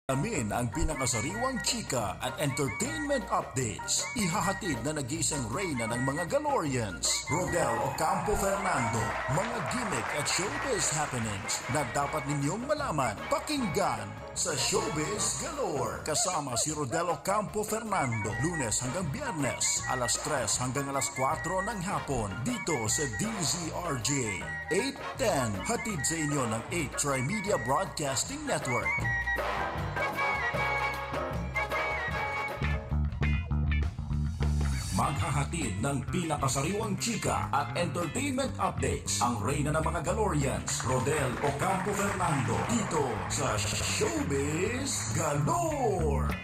Amin ang pinakasariwang chika at entertainment updates. Ihahatid na nag-iisang reyna ng mga Galorians, Rodel Ocampo Fernando. Mga gimmick at showbiz happenings na dapat ninyong malaman. Pakinggan sa Showbiz Galore. Kasama si Rodel Ocampo Fernando. Lunes hanggang Biyernes, alas 3 hanggang alas 4 ng hapon. Dito sa DZRJ 810. Hatid sa inyo ng 8 Trimedia Broadcasting Network. Maghahatid ng pinakasariwang chika at entertainment updates ang reyna ng mga Galorians, Rodel Ocampo Fernando, dito sa Showbiz Galore.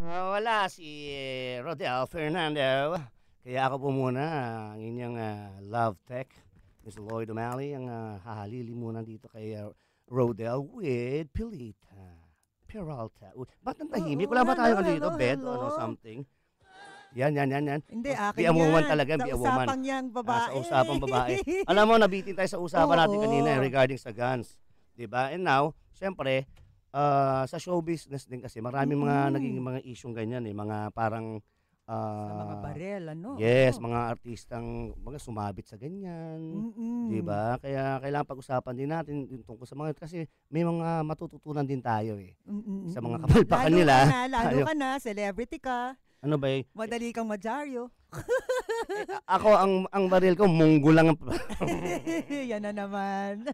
Wala si Rodel Fernando. Kaya ako po muna ang inyong love tech, Mr. Lloyd O'Malley, ang hahalili muna dito kay Rodel with Peralta. Ba't nang tahimik? Wala ba tayo dito? Bed o something? Yan. Hindi, akin be a woman yan. talaga, be a woman. Sa usapang yang babae. Sa usapang babae. Alam mo, nabitin tayo sa usapan natin kanina regarding sa guns. Diba? And now, syempre, sa show business din kasi, maraming mga naging mga isyong ganyan eh. Mga parang sa mga barel, ano? Yes, mga artistang mga sumabit sa ganyan. 'Di ba? Kaya kailangan pag-usapan din natin yung tungkol sa mga kasi may mga matututunan din tayo eh. Sa mga kapalpakan nila. Lalo ka na, celebrity ka. Ano ba eh? Madali kang madyaryo. Ako, ang baril ko, munggo lang. Yan na naman.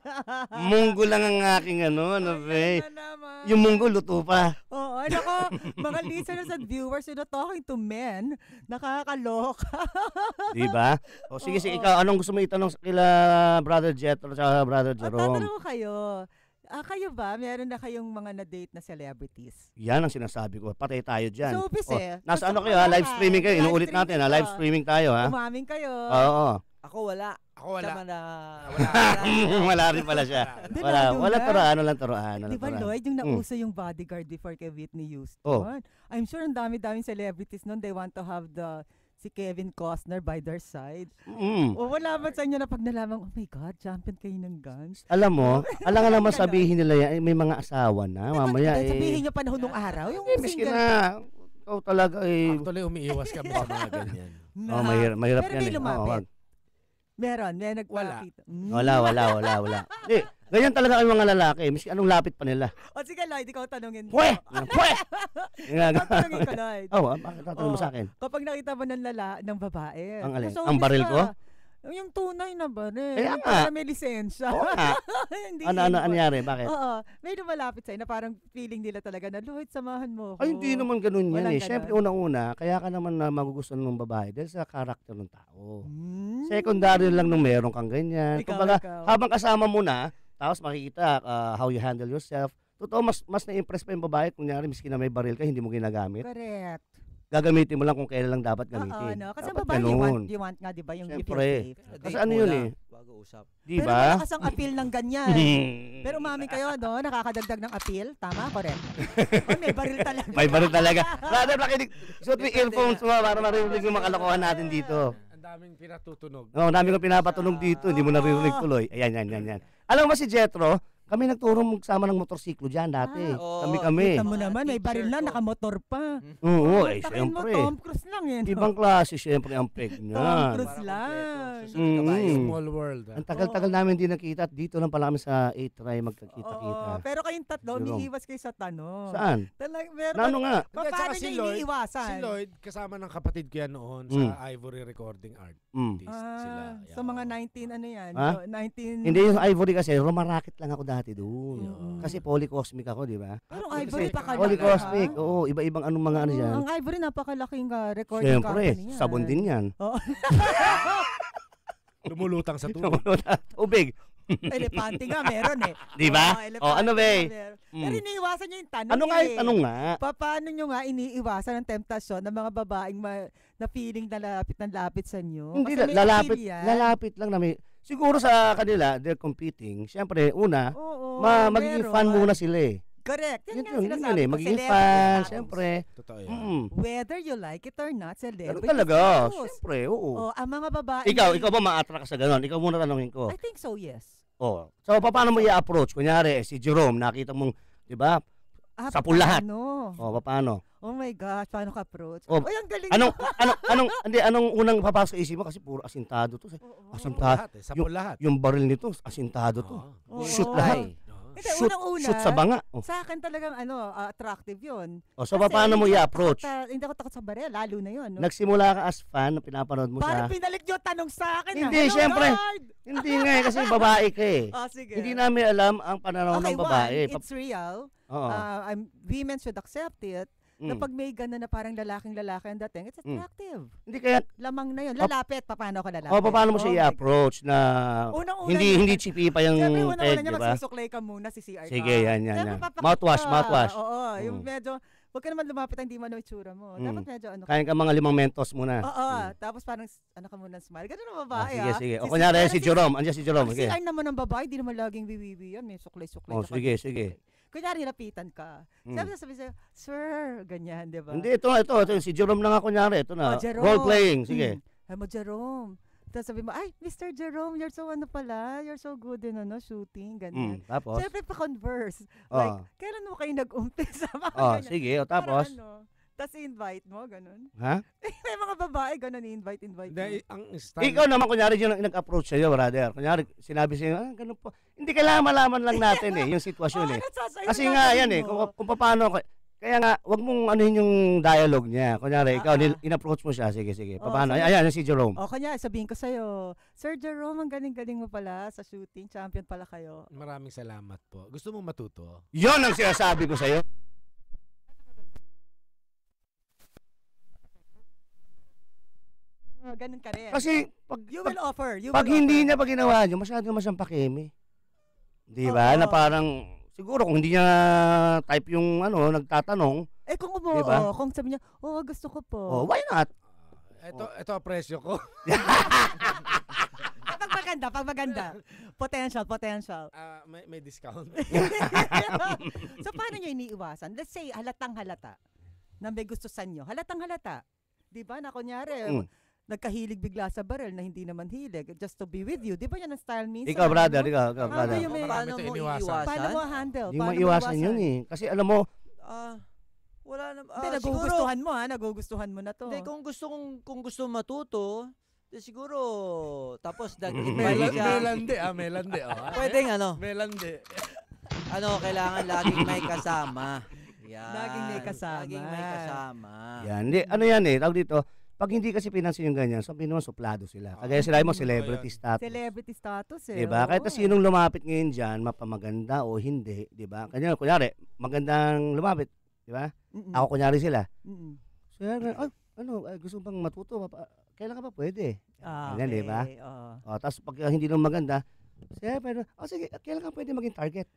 Munggo lang ang aking ano ba eh? Yung munggo, luto pa. Oo, ano ko, mga listeners and viewers, talking to men, nakakaloka. Diba? O sige, ikaw, anong gusto mo itanong sa kila Brother Jet o sa Brother Jerome? Tatanong ko kayo. Kayo ba, meron na kayong mga na-date na celebrities? Yan ang sinasabi ko. Patay tayo dyan. Showbiz eh. Nasa ano kayo ha? Live streaming kayo. Inuulit natin ha? Live streaming tayo ha? Umamin kayo. Oo. Ako wala. Wala rin pala siya. Wala turuan. Di ba Lloyd, yung nauso yung bodyguard before kay Whitney Houston? I'm sure ang dami-daming celebrities noon, they want to have si Kevin Costner by their side. O wala man sa inyo na pag nalaman, oh my God, champion kayo ng guns. Alam mo, alam nga naman sabihin nila yan, may mga asawa na, mamaya sabihin nyo panahon ng araw, yung miskin na, ikaw talaga eh. Actually, umiiwas kami sa mga ganyan. Mahirap pero yan may lumapit. Meron, may nagpapakita. Wala. Ganyan talaga ang mga lalaki. Miskin anong lapit pa nila. O sige Lloyd, ikaw tanungin. Pwe! Tanungin ko Lloyd. Bakit tatanong mo sa akin? Kapag nakita mo ng babae. Ang alin? Ang baril ko? Yung tunay na baril. Yung para may lisensya. Oo nga. Ano nangyari? Bakit? Oo. May lumalapit sa'yo na parang feeling nila talaga na, Lloyd, samahan mo ako. Ay, hindi naman ganun yan eh. Ganun. Siyempre, unang-una, kaya ka naman na magugustuhan ng babae dahil sa karakter ng tao. Secondary lang nung meron kang ganyan. Kumbaga, habang kasama mo na, tapos makikita how you handle yourself. Totoo, mas na-impress pa yung babae. Kunyari, miski na may baril ka, hindi mo ginagamit. Correct. Gagamitin mo lang kung kailan lang dapat gamitin. Kasi dapat babae, you want nga, di ba, yung you feel safe. Kasi ano yun eh. Bago usap. Di Pero ba? malakas ang appeal ng ganyan. Pero umamin kayo, nakakadagdag ng appeal. Tama? Correct. May baril talaga. May baril talaga. Brother, nakinig. Suot mo earphones mo para marinig yung mga kalokohan natin dito. Ang daming pinatutunog. Oo, dami kong pinapatunog dito. Hindi mo naririnig tuloy. Ayan. Alam mo si Jetro, kami nagturong magsama ng motorsiklo dyan dati. Kami. Kita mo naman, may baril na, nakamotor pa. Oo, syempre. siyempre. Tom Cruise lang yan. Ibang klase, siyempre, ang peg niya. Tom Cruise lang. Small world. Ang tagal-tagal namin din nakita at dito lang pala kami sa 8 try magkakita-kita. Pero kayong tatlo, umiiwas kayo sa tanong. Saan? Ano nga? Paano niya iniiwasan? Si Lloyd, kasama ng kapatid ko yan noon sa Ivory Recording Artist. Sila. Sa mga 19, ano yan? 19... Hindi yung Ivory kasi, rumaraket lang ako dati doon. Kasi polycosmic ako, di ba? Pero Ivory pa kalaki. Polycosmic, oo. Iba-ibang anong mga ano dyan. Ang Ivory, napakalaking recording company yan. Siyempre, sabon din yan. Lumulutang sa tubig. Tubig. Elepante nga, meron eh. Di ba? Ano ba eh? Pero iniiwasan niyo yung tanong Ano nga yung tanong nga? Paano nyo nga iniiwasan ang temptasyon ng mga babaeng na feeling na lapit sa inyo? Hindi, lalapit lang na may... Siguro sa kanila, they're competing. Siyempre, una, magiging fan muna sila eh. Correct. Yan nga sinasabi. Magiging fan, siyempre. Totoo yan. Whether you like it or not, celebrity. Pero talaga, siyempre, oo. Ang mga babae... Ikaw ba ma-attract ka sa ganon? Ikaw muna tanongin ko. I think so, yes. Oh. So, paano mo i-approach? Kunyari, si Jerome, nakita mong, di ba, sa lahat. Oh, paano? Oh my gosh, paano ka approach? Oh, ang galing anong unang papasok sa isip mo? Kasi puro asintado to. Asintado. Lahat, sa lahat. Yung baril nito, asintado to. Shoot Oo. lahat. Hindi, unang-una, Shoot sa banga. Oh. sa akin talagang attractive yun. Oh, so, paano mo i-approach? Hindi ako takot sa baril, lalo na yun. No? Nagsimula ka as fan, pinapanood mo Parang siya. pinalik nyo tanong sa akin. Hindi, Hello, syempre. Lord! Hindi nga kasi babae ka eh. Sige. Hindi namin alam ang pananaw ng babae. It's real. Oo. Women should accept it. Na pag may gano'n na parang lalaking-lalaki ang dating, it's attractive. Hindi kaya, Lamang na yun. Lalapit, paano ka lalapit? paano mo siya i-approach na hindi chippy pa yung siyempre, unang-una peg, niya di ba? magsusuklay ka muna, CCR ka. Sige, yan. Siyempre, papakita. Mouthwash. Oo, yung medyo, huwag ka naman lumapit ang hindi mo na itsura mo. Dapat medyo Kain ka mga 5 mentos muna. Oo, tapos parang ka muna smile. Ganun ang babae, Sige. O kunyari si Jerome, andiyan si Jerome. Kasi ay naman ng babae, di naman laging wiwiwi yan. May suklay-suklay. Oh, sige. Kunyari, lapitan ka. Sabi sa'yo, sir, ganyan, di ba? Hindi, ito, si Jerome na nga kunyari. Ito na, Jerome. role playing, sige. Ay mo, Jerome. Tapos sabi mo, ay, Mr. Jerome, you're so you're so good in shooting, ganyan. Tapos? Siyempre pa-converse. Like, kailan mo kayo nag-umpisa? Sige, tapos? Tapos invite mo, ganun. Ha? May mga babae, ganun, invite mo. Ang style. Ikaw naman, kunyari, yung nag-approach sa'yo, brother. Kunyari, sinabi sa'yo, ganun po. Hindi kailangan malaman lang natin yung sitwasyon Kasi nga, yan kung paano, kaya nga, wag mong anuhin yung dialogue niya. Kunyari, ikaw, in-approach mo siya, sige. Paano? Ayan, si Jerome. Kunyari, sabihin ko sa'yo, Sir Jerome, ang galing-galing mo pala sa shooting, champion pala kayo. Maraming salamat po. Gusto mong matuto? Yon ang sinasabi ko sa'yo. Ganun ka rin. Kasi, pag hindi niya ginawa niyo, masyado naman siyang pakeme. Di ba? Na parang, siguro kung hindi niya type yung nagtatanong. Kung diba? kung sabi niya, gusto ko po. Why not? Ito ang presyo ko. Pag maganda. Potential. May discount. So, paano niyo iniiwasan? Let's say, halatang-halata na may gusto sa inyo. Halatang-halata. Di ba? Na kunyari, nagkahilig bigla sa baril na hindi naman hilig just to be with you. Di ba yan ang style minsan? Ikaw, brother. Paano mo iwasan? Paano mo handle? Hindi mo iwasan yun Kasi alam mo, wala na. Nagugustuhan mo na to. Hindi, kung gusto matuto, siguro, tapos nag-invite siya. Melande. Pwedeng Melande. Kailangan laging may kasama. Yan. Laging may kasama. Yan. Ano yan tawag dito, pag hindi kasi pinansin yung ganyan, sabihin naman suplado sila. Kagaya sila mo celebrity status. Celebrity status Diba? Kahit na sinong lumapit ngayon dyan, mapamaganda o hindi, diba? Kanya, kunyari, magandang lumapit, diba? Ako kunyari sila. So, gusto bang matuto? Kailan ka pa pwede? Ganyan, diba? Tapos pag hindi nung maganda, sige, kailan ka pwede maging target?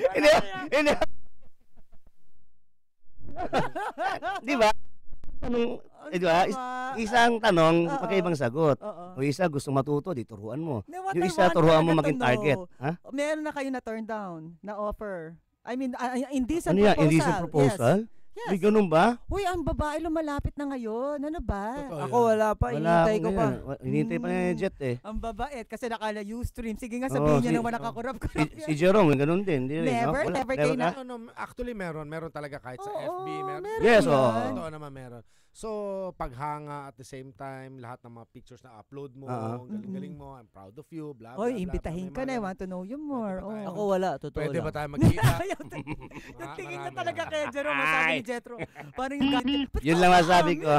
Hindi. Di ba? Isang tanong, magkaibang sagot. O isa gusto matuto, di turuan mo. Yung isa turuan mo maging target. Ha? Meron na kayo na turn down, na offer. I mean, indecent proposal. proposal. Indecent proposal? Yes. May ganun ba? Uy, ang babae lumalapit na ngayon. Ano ba? Ako wala pa, hinihintay ko pa. Hinihintay pa ni Jet Ang babait kasi nakala Ustream. Sige nga sabihin niya naman nakakurap-kurap. Si Jerome, ganun din. Never kayo na. Actually, meron talaga kahit sa FB. Meron. Yes, Totoo naman meron. So, paghanga at the same time, lahat ng mga pictures na upload mo, galing-galing mo, I'm proud of you, blah, blah, blah. Imbitahin ka na, I want to know you more. Ako wala, totoo Pwede lang. ba tayo magkita? Yung tingin na talaga kay Jerome, masabi ni Jetro. Parang yung ganit. Yun lang masabi ko.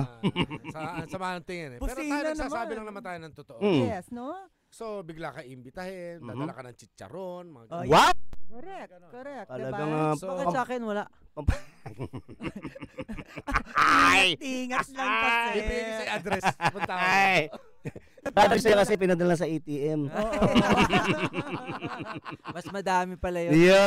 Sama ng tingin Pero Pusina tayo nagsasabi naman. lang naman tayo ng totoo. Yes, no? So, bigla ka imbitahin, dadala ka ng chicharon. What? Correct. Talagang, Bakit sa akin wala? Tingas lang kasi. Ibigay ko sa address. Punta ako. Dati sa'yo kasi pinadala sa ATM. Mas madami pala yun. Yeah.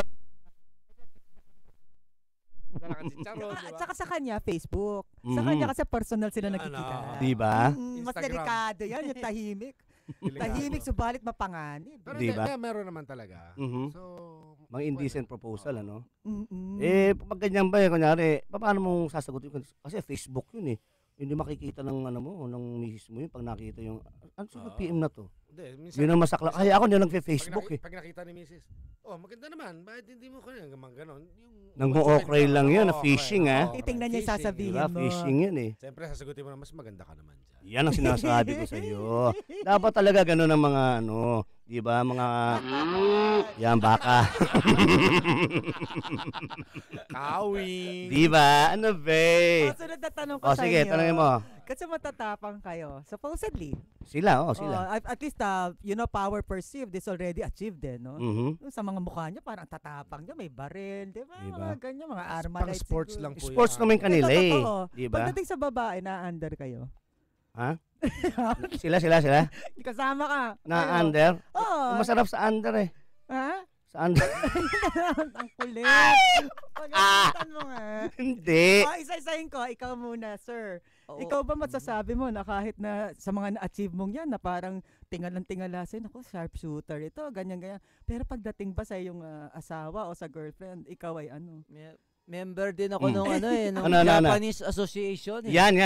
Dadala ka ng chicharon, At diba? saka sa kanya, Facebook. Sa kanya kasi personal sila nagkikita. Diba? Mas Instagram. delikado yan, yung tahimik. Tahimik, subalit mapanganib. Pero Diba? meron naman talaga. So, Mga indecent proposal, ano? Mm-mm. Pag ganyan ba, kunyari, paano mong sasagutin? Kasi Facebook yun hindi makikita ng ano mo, ng misis mo yun pag nakita yung, ano sa PM na to? Hindi, Yun ang masakla. Kaya ako hindi nagfe-Facebook eh. Pag nakita ni Mrs. Oh, maganda naman. Bakit hindi mo kanya ganon? Nang-o-okray lang yun, na fishing ha. Titingnan niya yung sasabihin Diba? mo. Fishing yun eh. Siyempre, sasagutin mo na, mas maganda ka naman dyan. Yan ang sinasabi ko sa iyo. Dapat talaga ganun ang mga ano, 'di ba? Mga yan baka. Kawing. 'Di ba? Ano ba? Sunod na tanong ko O sa sige, inyo. tanongin mo. Kasi matatapang kayo. Supposedly. Sila. At least, power perceived is already achieved no? Mhm. Yung sa mga mukha nyo, parang tatapang nyo, may baril, di ba? Diba? Mga ganyan, mga arma Pang lights sports siguro. lang po Sports yan. naman kanila Ito, eh. totoo. 'Di ba? Pagdating sa babae, na-under kayo. Ha? Sila. Kasama ka. Na under. Oo. Masarap sa under eh. Ha? Sa under. Ang kulit. Pagkakatan mo nga. Hindi. Isa-isahin ko, ikaw muna, sir. Oo. Ikaw ba masasabi mo na kahit na sa mga na-achieve mong yan, na parang tingalang-tingala sa'yo, naku, sharpshooter ito, ganyan-ganyan. Pero pagdating ba sa iyong asawa o sa girlfriend, ikaw ay ano? Member din ako nung nung Ano? Japanese Association. Yan.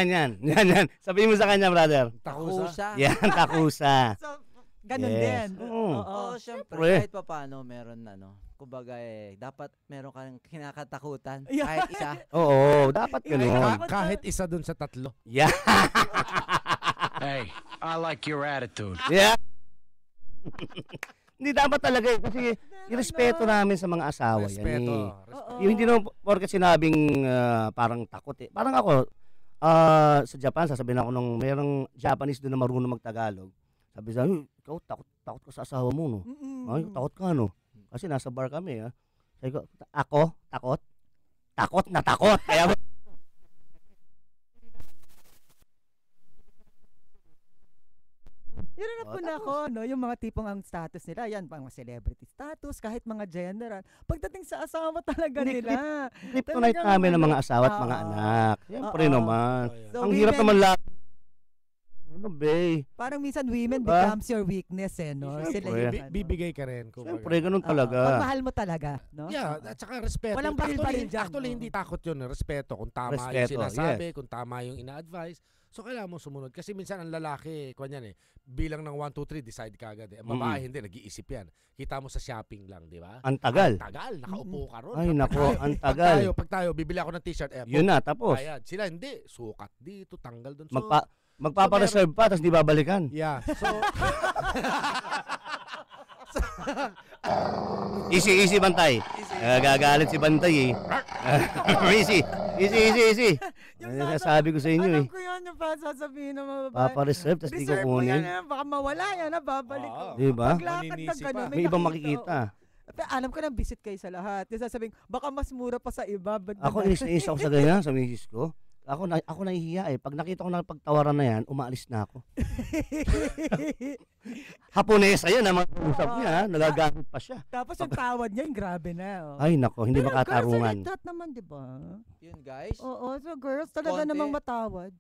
Sabihin mo sa kanya, brother. Takusa. Yan, takusa. So, ganun Yes. din. Oo. Oo, syempre. Siyempre. Kahit pa paano, meron kumbaga dapat meron kang kinakatakutan. Yeah. Kahit isa. Oo, dapat ganun. Kahit isa dun sa tatlo. Yeah. Hey, I like your attitude. Yeah. Hindi dapat talaga eh. Kasi irespeto namin sa mga asawa. Respeto. Yan, eh. Oo. Yung hindi naman porket sinabing parang takot eh. Parang ako, sa Japan, sasabihin ako nung mayroong Japanese doon na marunong magtagalog. Sabi sa akin, ikaw takot ka sa asawa mo, no? Ay, takot ka, no? Kasi nasa bar kami, ha? Sabi ko, ako? Takot? Takot na takot! Kaya Yun na po na ako, no? Yung mga tipong ang status nila, yan, pang mga celebrity status, kahit mga general. Pagdating sa asawa talaga Hindi, nila. kryptonite Talagang namin ng mga ano, asawa at mga oo. anak. Siyempre Oo. naman. So, Ang hirap women- naman lahat. Ano, be? Parang minsan women Diba? becomes your weakness, no? Sila Siyempre. yung ano. Bibigay ka rin. kumbaga. Siyempre, ganun Oo, talaga. pagmahal mo talaga, no? Yeah, at saka respeto. Walang baril-baril dyan, Actually, no? hindi takot yun. Respeto. Kung tama yung Respeto, sinasabi, kung tama yung ina-advise. So, kailangan mo sumunod. Kasi minsan ang lalaki, kanyan bilang ng 1, 2, 3, decide ka agad. Ang babae, hindi, nag-iisip yan. Kita mo sa shopping lang, di ba? Ang tagal. Tagal, nakaupo ka ron. Ay, nako, ang tagal. Pag tayo, bibili ako ng t-shirt, Yun na, tapos. bayad. Sila hindi, sukat dito, tanggal doon. So, Magpapareserve pa, tapos di babalikan. yeah. So, Easy, Bantay. Gagalit si Bantay eh. Easy. Ano sabi ko sa inyo eh. Alam ko yan, yung sasabihin ng mga babae. Papareserve, tapos di ko Reserve mo yan, kunin. baka mawala yan, babalik ko. Di ba? Paglakad ng Maninisi gano'n, pa. May ibang makikita. Pero alam ko na visit kayo sa lahat. Yung sasabihin, baka mas mura pa sa iba. Ako inis ako sa ganyan, sa misis ko. Ako nahihiya eh. Pag nakita ko na pagtawaran na yan, umaalis na ako. Haponesa yun, ang mga usap niya, ha? Nagagamit pa siya. Tapos yung tawad niya, yung grabe na. Oh. Ay nako, hindi Pero makatarungan. girls are like that naman, di ba? Yun, guys. Oo, so girls talaga Konti. namang matawad.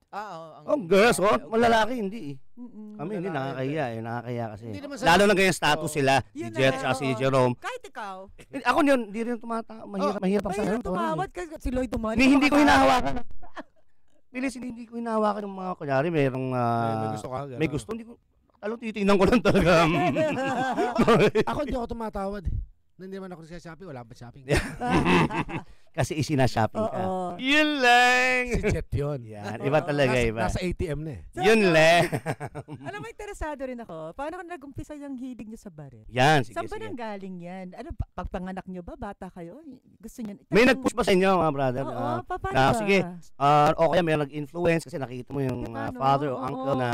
Oh, girls, oh, okay. malalaki hindi eh. Mm-mm. Kami hindi, nakakahiya eh. Nakakahiya kasi. Hindi naman sa- Lalo na ganyan status sila. Si Yun na, Jet at si oo. Jerome. Kahit ikaw. Ako yun, hindi rin mahirap ako sa Mahirap ganun. tumawad kasi si Lloyd tumawad. Hindi ko hinahawakan. Bilis, hindi ko hinahawakan ng mga kunyari, mayroong may gusto ka. may gusto, hindi ko, titingnan ko lang talaga. Ako hindi ako tumatawad. Hindi naman ako sa shopping. Wala ba shopping? Kasi isinashopping ka. Oo. Yun lang. Si Jet yun. Yan, iba talaga, iba. Nasa ATM na eh. Yun lang. Alam mo, interesado rin ako. Paano nag-umpisa yung hilig niyo sa baril? Yan, sige, Saan ba sige. nang galing yan? Ano, pagpanganak niyo ba? Bata kayo? Gusto niyo? May nag-push ba sa inyo, mga brother? Oo, paano na, ba? sige. O kaya may nag-influence kasi nakita mo yung Paano? father o Oo. uncle na,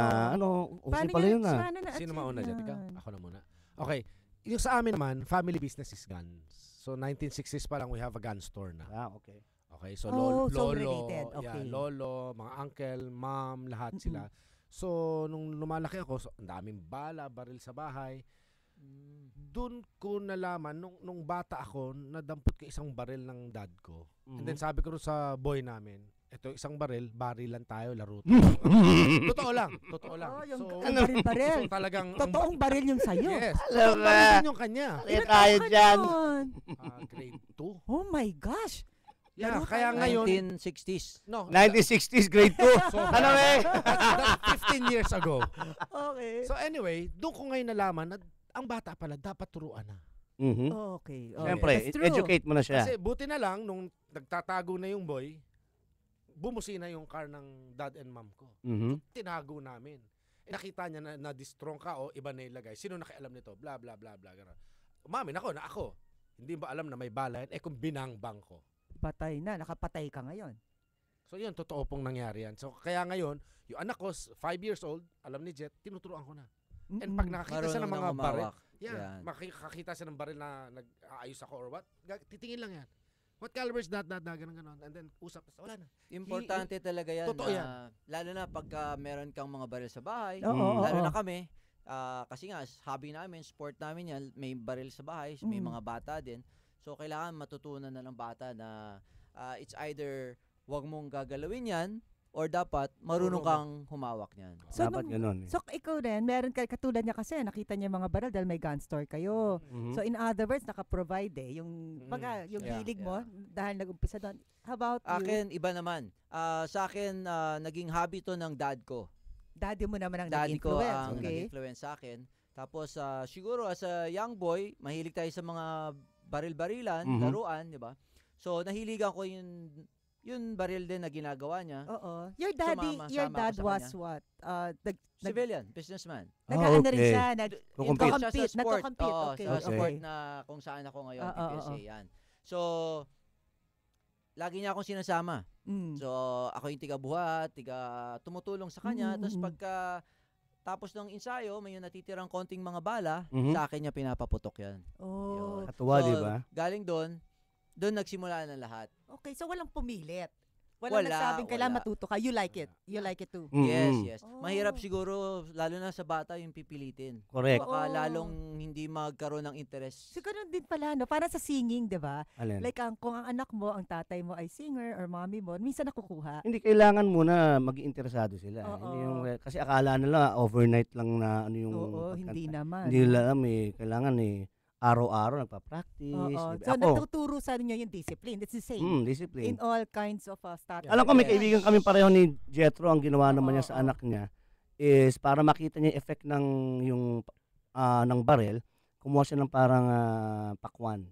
uso pala yun ah. Sino mauna dyan? Ikaw? Ako na muna. Okay. Yung sa amin naman, family business is guns. So 1960s pa lang we have a gun store na. Okay. Okay, so Oh, so lolo, related. Okay. lolo, mga uncle, mom, lahat sila. So nung lumalaki ako, so, ang daming bala, baril sa bahay. Doon ko nalaman nung bata ako, nadampot ko isang baril ng dad ko. And then sabi ko rin sa boy namin, ito isang barilan tayo, laro tayo. Totoo lang. Oo, yung So, baril-baril. so talagang Totoong baril yung sayo. Yes. Alam Baril ba? din yung kanya. Kaya tayo dyan. Yun. Grade 2. Oh my gosh. Yeah, Laro kaya tayo. ngayon, 1960s. no, 1960s, grade 2. Ano eh? that's 15 years ago. Okay. So anyway, doon ko ngayon nalaman na ang bata pala dapat turuan na. Mhm. Okay. Siyempre, That's true. educate mo na siya. Kasi buti na lang, nung nagtatago na yung boy, bumusina yung car ng dad and mom ko. Mhm. Tinago namin. Nakita niya na distrong ka o iba na ilagay. Sino nakialam nito? Bla bla bla bla. Gano'n. Umamin ako na ako. Hindi ba alam na may bala yan? Kung binangbang ko. Patay na. Nakapatay ka ngayon. So yun, totoo pong nangyari yan. So kaya ngayon, yung anak ko, 5 years old, alam ni Jet, tinuturuan ko na. And pag nakakita siya ng mga baril, Yan. makikita siya ng baril na nag-aayos ako or what, titingin lang yan. What caliber is that, ganun. And then, usap, wala na. Importante talaga yan. Totoo yan. Lalo na pagka meron kang mga baril sa bahay. Oo, Lalo oo. na kami. Kasi nga, hobby namin, sport namin yan. May baril sa bahay, may mga bata din. So, kailangan matutunan na ng bata na it's either wag mong gagalawin yan or dapat marunong kang humawak niyan. So, Dapat ganun. So, ikaw rin, meron ka, katulad niya kasi, nakita niya mga baril dahil may gun store kayo. Mhm. So, in other words, naka-provide yung, yung Yeah. hilig mo, dahil nag-umpisa doon. How about you? Akin, iba naman. Sa akin, naging hobby to ng dad ko. Daddy mo naman ang Daddy ko nag-influence. ang Okay. nag-influence sa akin. Tapos, siguro, as a young boy, mahilig tayo sa mga baril-barilan, Mhm. laruan, di ba? So, nahiligan ko yung baril din na ginagawa niya. Oo. Your daddy, Sumama- your sama dad ako sa was kanya. what? Civilian, businessman. Nag-ano rin okay. siya, Kukumpit. Siya sa sport. nagko-compete. Oo, Okay, sa okay. sport na kung saan ako ngayon, Oo, PPSA, oo. yan. So, lagi niya akong sinasama. Mm. So, ako yung tiga-buhat, tumutulong sa kanya. Tapos Mm. pagka tapos ng ensayo, may yung natitirang konting mga bala, Mhm. sa akin niya pinapaputok yan. Oh. Yun. Katuwa, So, di ba? Galing doon nagsimula na lahat. Okay, so walang pumilit. Walang Wala, nagsabing kailangan wala. matuto ka. You like it. You like it too. Mhm. Yes, yes. Oh. Mahirap siguro, lalo na sa bata, yung pipilitin. Correct. Baka Oo. lalong hindi magkaroon ng interest. Siguro din pala, no? Para sa singing, di ba? Alin? Like, kung ang anak mo, ang tatay mo ay singer or mommy mo, minsan nakukuha. Hindi kailangan muna maging interesado sila. Oo. Hindi yung, kasi akala nila overnight lang na ano yung Oo, pagkanta. hindi naman. Hindi nila alam kailangan araw-araw nagpa-practice. Oo. Di ba? So, Ako, natuturo sa inyo yung discipline. It's the same. discipline. In all kinds of status. Alam ko may Yes. kaibigan kami pareho ni Jetro, ang ginawa naman niya sa Oo. anak niya is para makita niya yung effect ng ng baril, kumuha siya ng parang pakwan.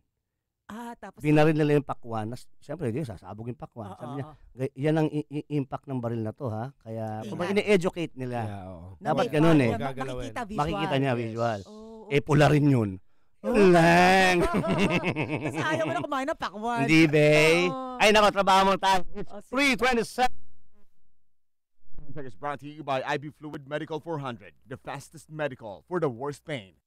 Tapos, Binaril nila yung pakwan. Siyempre, di sasabog yung pakwan. Oo, Sabi niya, oo. yan ang impact ng baril na to ha. Kaya, Ingat. kumbaga ini-educate nila. Yeah, oo. Na dapat may ganun paano eh. na Gagalawin. Makikita visual. Makikita niya visual. Oo, Pula rin yun. Yun lang. Kasi ayaw mo na kumain ng pakwan. Hindi, be. Oo. Ay, nako, trabaho mo tayo. It's Oh, 3:27. Is brought to you by IB Fluid Medical 400, the fastest medical for the worst pain.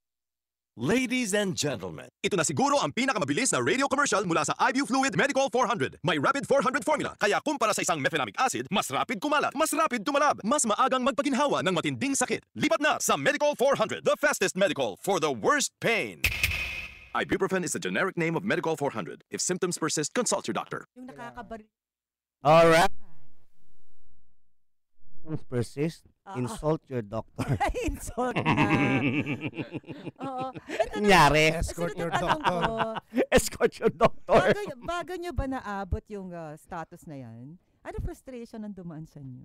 Ladies and gentlemen, ito na siguro ang pinakamabilis na radio commercial mula sa IBU Fluid Medical 400. May Rapid 400 formula, kaya kumpara sa isang mefenamic acid, mas rapid kumalat, mas rapid tumalab, mas maagang magpaginhawa ng matinding sakit. Lipat na sa Medical 400, the fastest medical for the worst pain. Ibuprofen is the generic name of Medical 400. If symptoms persist, consult your doctor. Yung nakakabaril. Alright. Persist, Oo. insult your doctor. Insult na. Oo. Ito na, Nangyari. Escort sunod your na tanong doctor. ko. Escort your doctor. Bago nyo ba naabot yung status na yan? Ano frustration ang dumaan sa inyo?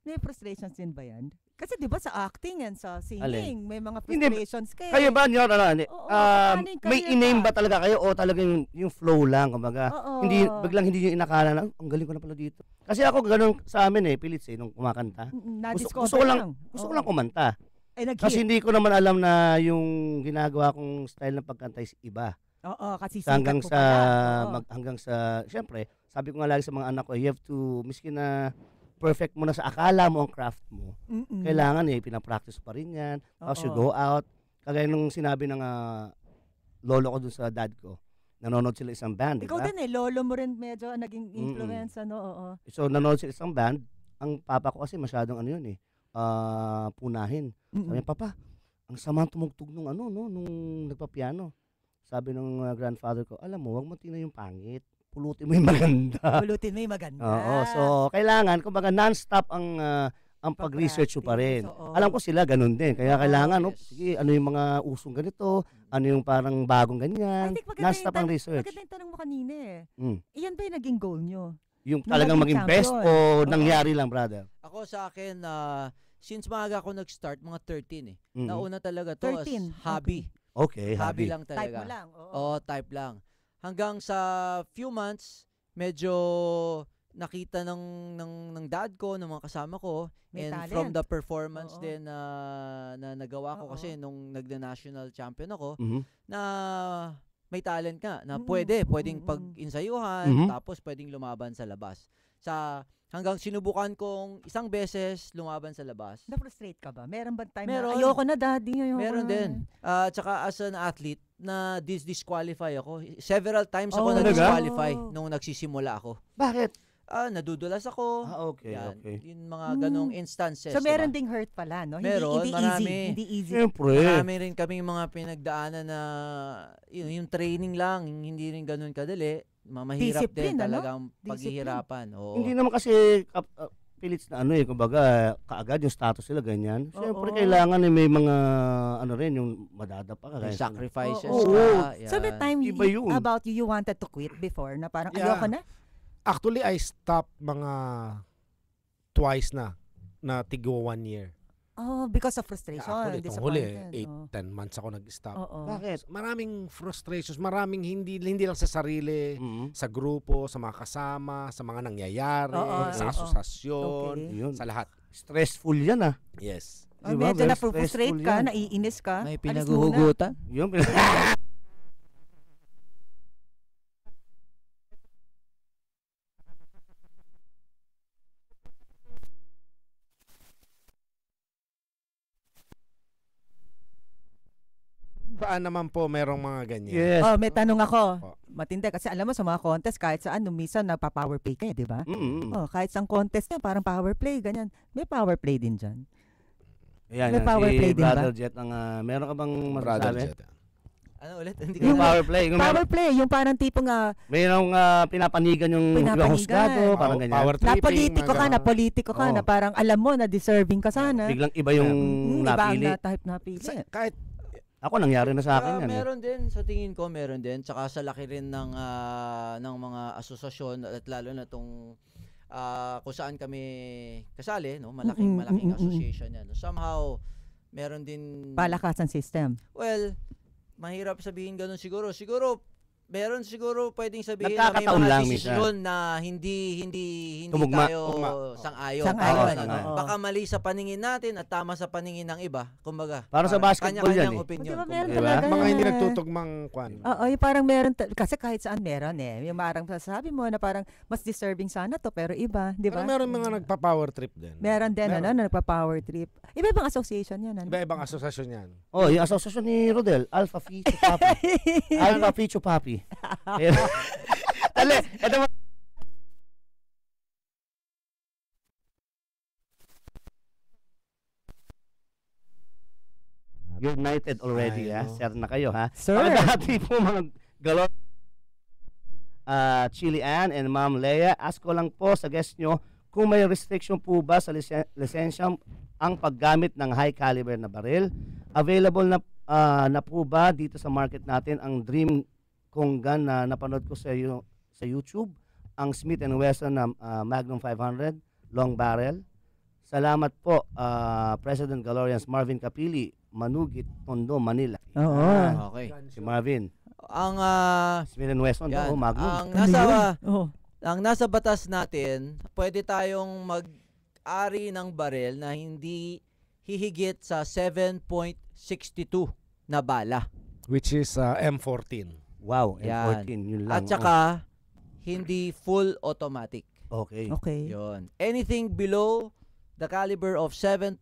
May frustrations din ba yan? Kasi di ba sa acting and sa singing, may mga Hindi, frustrations kayo. Kayo ba nyo, Oo, paano yung may career in-aim ka? ba talaga kayo o talaga yung flow lang, kumbaga? Oo. Biglang hindi nyo inakala na, ang galing ko na pala dito. Kasi ako ganun sa amin Pilits nung kumakanta. Na-discover Gusto ko lang kumanta. Ay, Kasi hindi ko naman alam na yung ginagawa kong style ng pagkanta is iba. Oo, kasi Hanggang sikat mo sa, pala. Oo. hanggang sa, syempre, sabi ko nga lagi sa mga anak ko, you have to, miski na perfect mo na sa akala mo ang craft mo, Mm-mm. kailangan pinapractice pa rin yan. Tapos you Oo. go out. Kagaya nung sinabi ng lolo ko dun sa dad ko, nanonood sila isang band, di Ikaw ba? din lolo mo rin medyo naging influence, Oo. So nanonood sila isang band, ang papa ko kasi masyadong punahin. Sabi niya, Papa, ang sama tumugtog nung nung nagpa-piano. Sabi ng grandfather ko, alam mo, wag mo tingnan yung pangit. Pulutin mo yung maganda. Pulutin mo yung maganda. Oo, so kailangan kumbaga non-stop ang ang pag-research mo pa rin. Pag-practice, oo. Alam ko sila ganun din. Kaya kailangan, yes. sige, ano yung mga usong ganito, ano yung parang bagong ganyan. I think Non-stop ang research. maganda yung tanong mo kanina eh. Mm. Iyan ba yung naging goal nyo? Yung Na talagang maging maging best champion. o nangyari lang, brother? Ako sa akin, since maaga ako nag-start, mga 13 eh. Mhm. Nauna talaga to as 13, hobby. Okay, Hobby hobby. lang Type talaga. mo lang. Oo. Oo, type lang. Hanggang sa few months, medyo nakita ng dad ko, ng mga kasama ko, May and talent. from the performance Oo. din na nagawa ko Oo. kasi nung nagna-national champion ako, Mhm. na may talent ka, na Mm, pwedeng mm, mm. pag-insayuhan, Mhm. tapos pwedeng lumaban sa labas. Hanggang sinubukan kong isang beses lumaban sa labas. Na-frustrate ka ba? Meron ba time Meron. na ayoko na daddy? Ayoko Meron na. din. Tsaka as an athlete, na disqualify ako. Several times ako Oh. na-disqualify Talaga? nung nagsisimula ako. Bakit? Nadudulas ako. Okay, Yan. okay. Yung mga ganong instances. So meron diba? ding hurt pala, no? Meron, hindi marami. easy. Hindi easy. Siyempre. Marami rin kaming mga pinagdaanan na yung training lang, hindi rin ganun kadali. Mahirap Discipline, din ano? talagang paghihirapan. Oo. Hindi naman kasi pilites na kumbaga, kaagad yung status sila ganyan. Siyempre, Oo. kailangan may mga, ano yung madadapa ka. May sacrifices Oo. ka. So may yan. time Iba yun. about you wanted to quit before na parang Yeah. ayoko na? Actually, I stopped mga twice na tigo 1 year. Oh, because of frustration, Actually, itong huli, disappointment. 8-10 months ako nag-stop. Oo. Bakit? Maraming frustrations, maraming hindi lang sa sarili, Mhm. sa grupo, sa mga kasama, sa mga nangyayari, Oo, sa oo. asosasyon, Okay. Yun. sa lahat. Stressful yan Yes. Oh, Diba? medyo Very na-frustrate stressful ka, yan. naiinis ka. May alis muna. pinaguhugutan. Yun. Saan naman po merong mga ganyan? Yes. Oh, may tanong ako. Oh. Matindi kasi alam mo sa mga contest kahit saan minsan nagpa-power play ka, di ba? Mm-mm. Oh, kahit sa contest na parang power play ganyan. May power play din diyan. Ayan, May yan, power si play din ba? Brother Jet, meron ka bang Brother masasabi? Jet. Ano ulit? Hindi ko Yung na- power play. Power play, yung parang tipong Mayroong pinapanigan yung ibang husgado, parang ganyan. Power na tripping, politiko ka, mga na ganon. politiko ka, Oo. na parang alam mo na deserving ka sana. Biglang iba yung Iba ang napili. type napili. Kahit Ako, nangyari na sa akin yan. Meron din, sa tingin ko meron din. Tsaka sa laki rin ng mga asosasyon at lalo na tong kung saan kami kasali, no? Malaking association yan. Somehow, meron din... Palakasan system. Well, mahirap sabihin ganun siguro. Meron siguro pwedeng sabihin na may Nagkakataon mga lang desisyon na hindi Tumugma. tayo Tugma. sang-ayon. Sang-ayon, Parang ganun. oo. Baka mali sa paningin natin at tama sa paningin ng iba. Kumbaga, Para sa parang basketball yan kanya-kanyang eh. opinion. Di ba kumbaga. meron Diba? talaga? mga hindi nagtutugmang kwan. Oo, yung parang meron, kasi kahit saan meron eh. Yung parang sabi mo na parang mas deserving sana to, pero iba, di ba? Pero meron mga nagpa-power trip din. Meron din, Meron. na nagpa-power trip. Iba-ibang association yan. Ano? Iba-ibang asosasyon yan. Oh, yung asosasyon ni Rodel, Alpha Phi Chu Papi. Alpha Phi Chu Papi. Ale, ito mo. United already, Ay, ha? no. Sir na kayo, ha? Sir. Dati po mga galon. Chili Ann and Ma'am Leia, ask ko lang po sa guest nyo kung may restriction po ba sa lisensya ang paggamit ng high caliber na baril. Available na po ba dito sa market natin ang Dream Kong gun na napanood ko sa YouTube, ang Smith & Wesson na Magnum 500 long barrel. Salamat po, President Galorians Marvin Capili, Manugit, Tondo, Manila. Oo. Yan, Okay. si Marvin. Ang Smith & Wesson, yan, Magnum. ang Ano nasa yun? Oo. ang nasa batas natin, pwede tayong mag-ari ng barel na hindi hihigit sa 7.62 na bala. Which is M14. Wow, Yan. M14, yun lang. At saka hindi full automatic. Okay. Okay. Yon. Anything below the caliber of 7.62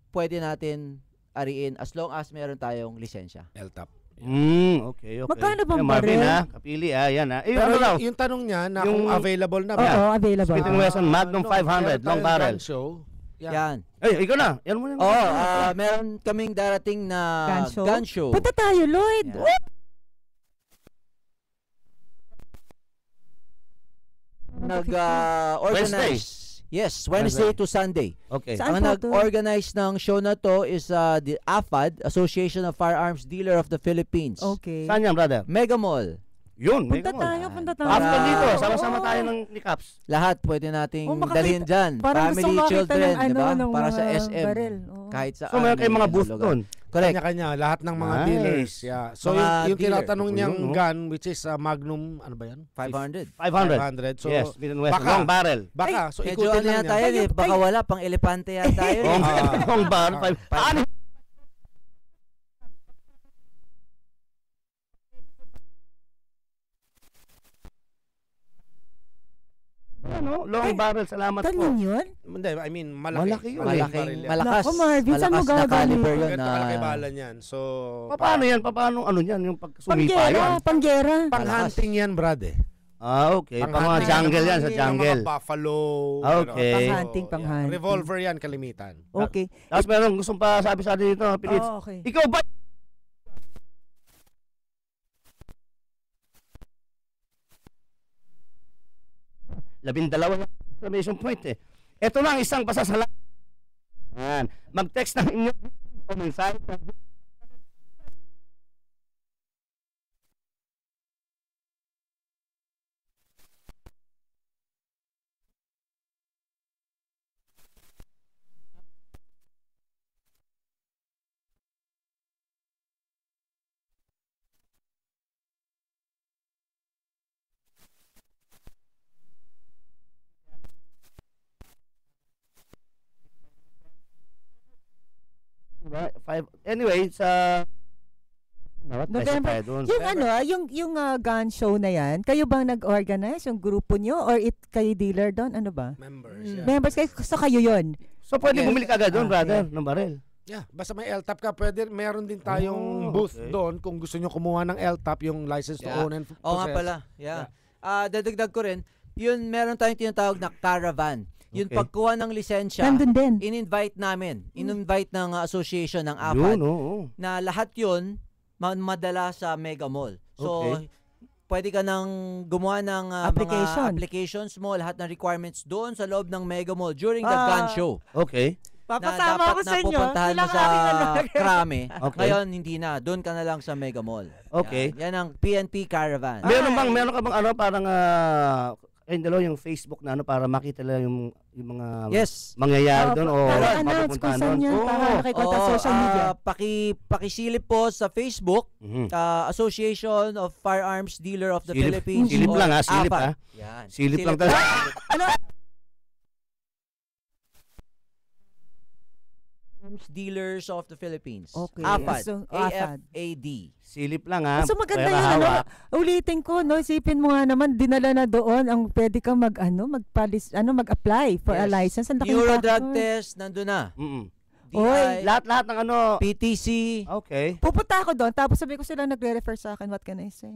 pwede natin ariin as long as meron tayong lisensya. LTAP. Okay. Magkano bang Marvin, baril? Kapili, yan ha. Pero Ano daw? yung tanong niya na Yung- kung available na Oo, ba? available. Smith & Wesson Magnum 500 long barrel. Show. Yan. Ikaw na. Yan mo na. Meron kaming darating na Gun show? gun show. Punta tayo, Lloyd. Yan. Nag-organize Yes, Wednesday to Sunday. Okay. Saan Ang po to? nag-organize ng show na to is the AFAD, Association of Firearms Dealer of the Philippines. Okay. Saan yan, brother? Mega Mall. Yun, Punta Mega Mall. tayo, punta tayo. After dito, Oo. sama-sama tayo ni Caps. Lahat pwede nating makakita- dalhin dyan. Parang gusto Family, makita children, ng, di ba? ng Para sa mga SM. baril. Oo. Kahit saan. So, meron kayong mga may booth lugar. doon. Correct. Kanya-kanya, lahat ng mga Nice. dealers. Yeah. So, Mga yung dealer. tinatanong niyang Yun, no? gun, which is Magnum, ano ba yan? 500. 500. 500. So, Yes, Mid and West. baka- Long barrel. baka, so Medyo ikutin ano lang yan niya. tayo eh. Baka wala, pang elepante yan tayo. Long, eh. long barrel. Ano? Ano? Long barrel, salamat po. Ganyan yun? Hindi, I mean, malaki. Malaki yun. Malaking, yan. malakas. Naku, Marvin, saan mo Malakas na gagaling? caliber yun. Ganito na kalaki bala niyan. So, Paano yan? Paano ano yan? Yung pag sumipa Panggera, yan? panggera. Pang-hunting yan, brad eh. Okay. Pang mga Pang-hunting jungle yan, sa ng jungle. mga buffalo. Okay. Pang-hunting, So, pang-hunting. Revolver yan, kalimitan. Okay. Tapos meron gustong pa sabi sa atin dito, Pilits. Oh, okay. Ikaw ba? Labindalawa na exclamation point eh. Ito na ang isang pasasalamat. Yan. Mag-text ng inyong mensahe. Diba? Anyway, sa November. Yung yung gun show na yan, kayo bang nag-organize yung grupo nyo or kayo dealer doon? Ano ba? Members, Mm. yeah. Members kayo, so kayo yun. So pwede Yes. bumili ka agad doon, Ah, brother, okay. ng baril. Yeah, basta may LTAP ka, pwede, meron din tayong Oh, booth okay. doon kung gusto nyo kumuha ng LTAP, yung license to Yeah. own and possess. Oo nga pala. Yeah. Dadagdag ko rin, yun meron tayong tinatawag na caravan. Yung Okay. pagkuha ng lisensya, Nandun din. in-invite namin. In-invite ng association ng AFAD Yun, oo. na lahat yun madala sa Mega Mall. So, Okay. pwede ka nang gumawa ng Application. mga applications mo, lahat ng requirements doon sa loob ng Mega Mall during the gun show. Okay. Na dapat na pupuntahan mo sa Krame. Okay. Ngayon, hindi na. Doon ka na lang sa Mega Mall. Okay. Yan ang PNP Caravan. Meron ka bang ano, parang ayun dalawa yung Facebook na ano para makita lang yung mga Yes. mangyayari doon o Announce kung mapupuntahan saan doon. yan para makikita sa Oo, social media. Pakisilip po sa Facebook, Mhm. Association of Firearms Dealer of the Silip- Philippines. silip or lang, silip AFAD. ha. Yan. Silip lang talaga. Dealers of the Philippines. Okay. AFAD. So, AFAD. AFAD. Silip lang ha. So maganda Pera yun, ano, hawak. ulitin ko, no, isipin mo nga naman, dinala na doon ang pwede kang mag-apply for a Yes. license. Ang laking Euro factor. drug test, nandun na. Mm-mm. DI, Lahat ng ano. PTC. Okay. Pupunta ako doon, tapos sabi ko sila nagre-refer sa akin, what can I say?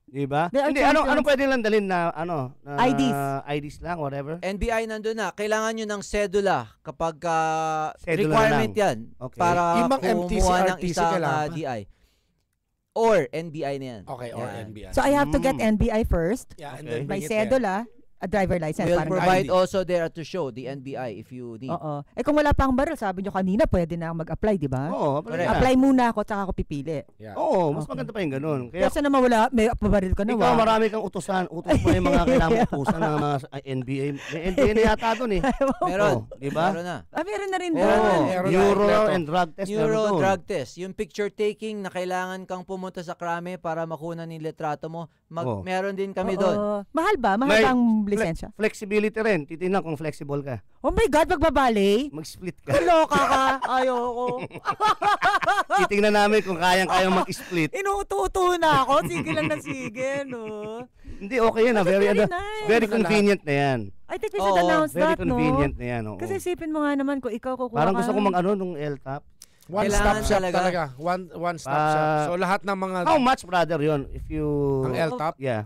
Di ba? There are Hindi, champions. ano pwede lang dalhin na ano? Na, IDs. IDs lang, whatever. NBI nandun na. Kailangan nyo ng sedula kapag Sedula requirement lang. yan Okay. para Yung mga MTC, kumuha ng RTC isang kailangan ba? DI. Or NBI na yan. Okay, or Yan. NBI. So I have to get NBI first, yeah, and Okay. then may bring it there. sedula, a driver license. We'll parang provide ID. also there to show the NBI if you need. Oo. Kung wala pa akong baril, sabi nyo kanina, pwede na ako mag-apply, di ba? Oo, Correct. Apply muna ako, tsaka ako pipili. Yeah. Oo, mas Okay. maganda pa yung ganun. Kaya Kasi naman wala, may baril ka na. ikaw marami kang utusan. Utos mo yung mga kailangan mong utusan ng mga NBA. May NBA na yata doon eh. Meron. Oh, di ba? Meron na. Meron na rin Oo, doon. Meron na, Euro kompleto. and drug test meron Euro doon. drug test. Yung picture taking na kailangan kang pumunta sa krame para makuha ng litrato mo. Oh. Meron din kami Oo. doon. Mahal ba? Mahal May ba ang lisensya? Flexibility rin. Titingnan kung flexible ka. Oh my God, magbabali? Mag-split ka. Kaloka ka. Ayoko. Titingnan namin kung kayang mag-split. Inuuto-uto na ako. Sige lang na sige, no? Hindi, okay yan. Very, Very ano, nice. very convenient na yan. I think we should Oo, announce Very that, no? convenient na yan. Oo. Kasi isipin mo nga naman kung ikaw kukuha Parang ka. gusto ko mag-ano nung LTAP. One-stop Kailangan shop talaga. talaga. One-stop shop. So lahat ng mga... How much, brother, yon if you... Ang LTAP? Yeah.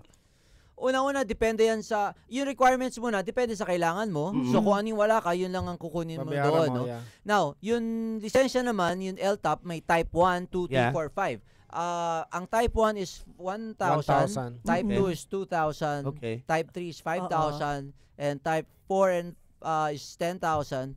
Una-una, depende yan sa... Yung requirements mo na, depende sa kailangan mo. So kung anong wala ka, yun lang ang kukunin mo Babayaran doon. mo, No? yeah. Now, yung lisensya naman, yung LTAP, may type 1, 2, 3, Yeah. 4, 5. Ang type 1 is 1,000. 1,000. Type Okay. 2 is 2,000. Okay. Type 3 is 5,000. And type 4 and is 10,000,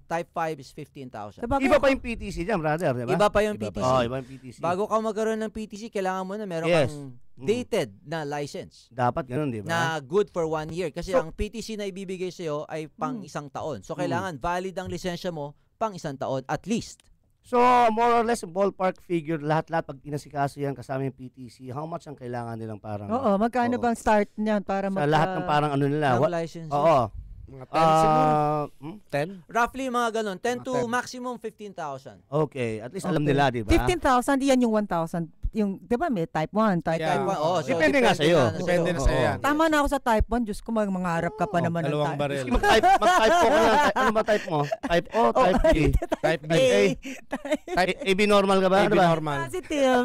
Type 5 is 15,000. Iba pa yung PTC dyan, brother, di ba? Iba pa yung PTC. Oo, iba yung PTC. Bago ka magkaroon ng PTC, kailangan mo na meron kang dated na license. Dapat ganun, di ba? Na good for 1 year. Kasi ang PTC na ibibigay sa'yo ay pang 1 taon. So, kailangan valid ang lisensya mo pang 1 taon at least. So, more or less, ballpark figure, lahat-lahat, pag inasikaso yan kasama yung PTC, how much ang kailangan nilang parang... Oo, magkano bang start niyan para sa lahat ng parang ano nila? Ng license. Oo. Mga 10 siguro. 10? Roughly mga ganun. 10 to maximum 15,000. Okay. At least alam nila, di ba? 15,000, iyan yung 1,000. Yung, di ba, may type 1, type 2. Type 1, oo. So, depende nga sa'yo. Depende na sa'yo yan. Tama na ako sa type 1. Diyos ko, mangarap ka pa naman ng Dalawang type. baril. Mag-type ko ka na. Ano ba type mo? Type O, type B? Type B. AB normal ka ba? AB Ano ba? normal. Positive.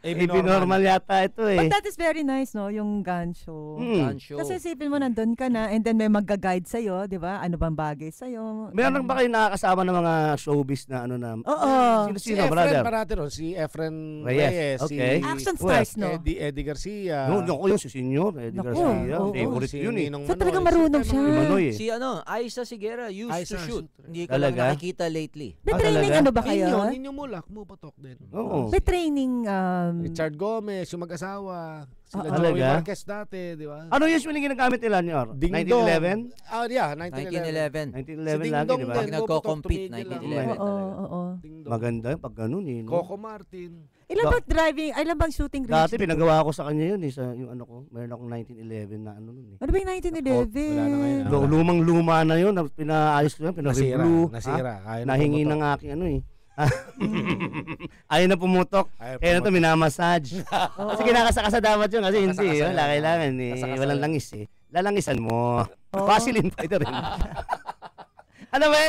AB normal yata ito eh. But that is very nice, no? Yung gun show. Gun show. Kasi isipin mo, nandun ka na, and then may mag-guide sa'yo, di ba? Ano bang bagay sa'yo? Meron ba kayo nakakasama ng mga showbiz na ano na? Oo. Si Sino, Efren brother? parati ron. Si Efren Reyes. Reyes. Okay. Si Action stars, no? Eddie Garcia. Yung si Senyor, Eddie Naku, Garcia. oo. Favorite Si yun eh. Ninong So, Manoy. talagang marunong siya. Si Manoy eh. Si Aiza Sigera used Aiza, to shoot. shoot. Hindi ko lang Talaga? nakikita lately. May Ah, training talaga? ano ba kayo? Ninyo Mulak, Mupatok din. Oo. May training, Richard Gomez, yung mag-asawa. Sila Ah, Joey talaga? Marquez dati, di ba? Ano usually ginagamit nila niyo? Ding 1911? Ah, yeah, 1911. 1911 Si Ding lagi, Dong di ba? din. Pag nagko-compete, Tumigil lang. 1911 oo, talaga. oo. Ding Dong. Maganda yun pag ganun eh. No? Coco Martin. Ilan bang driving, ilan bang shooting range? Dati pinagawa ko sa kanya yun eh. Sa, yung ano ko, meron akong 1911 na ano nun eh. Ano ba yung 1911? Wala na ngayon, ah. Lumang-luma na yun. Pinaayos ko yun. Pina-review. Nasira. Ayaw na Nahingi pumutok. ng aking ano eh. Ayaw na pumutok. Ayaw Kaya na ito pumutok. minamassage. Kasi kinakasakasa dapat yun. Kasi hindi. Kasakasa Wala yan. kailangan eh. Kasakasa Walang yan. langis eh. Lalangisan mo. Vaseline pa ito rin. Ano ba?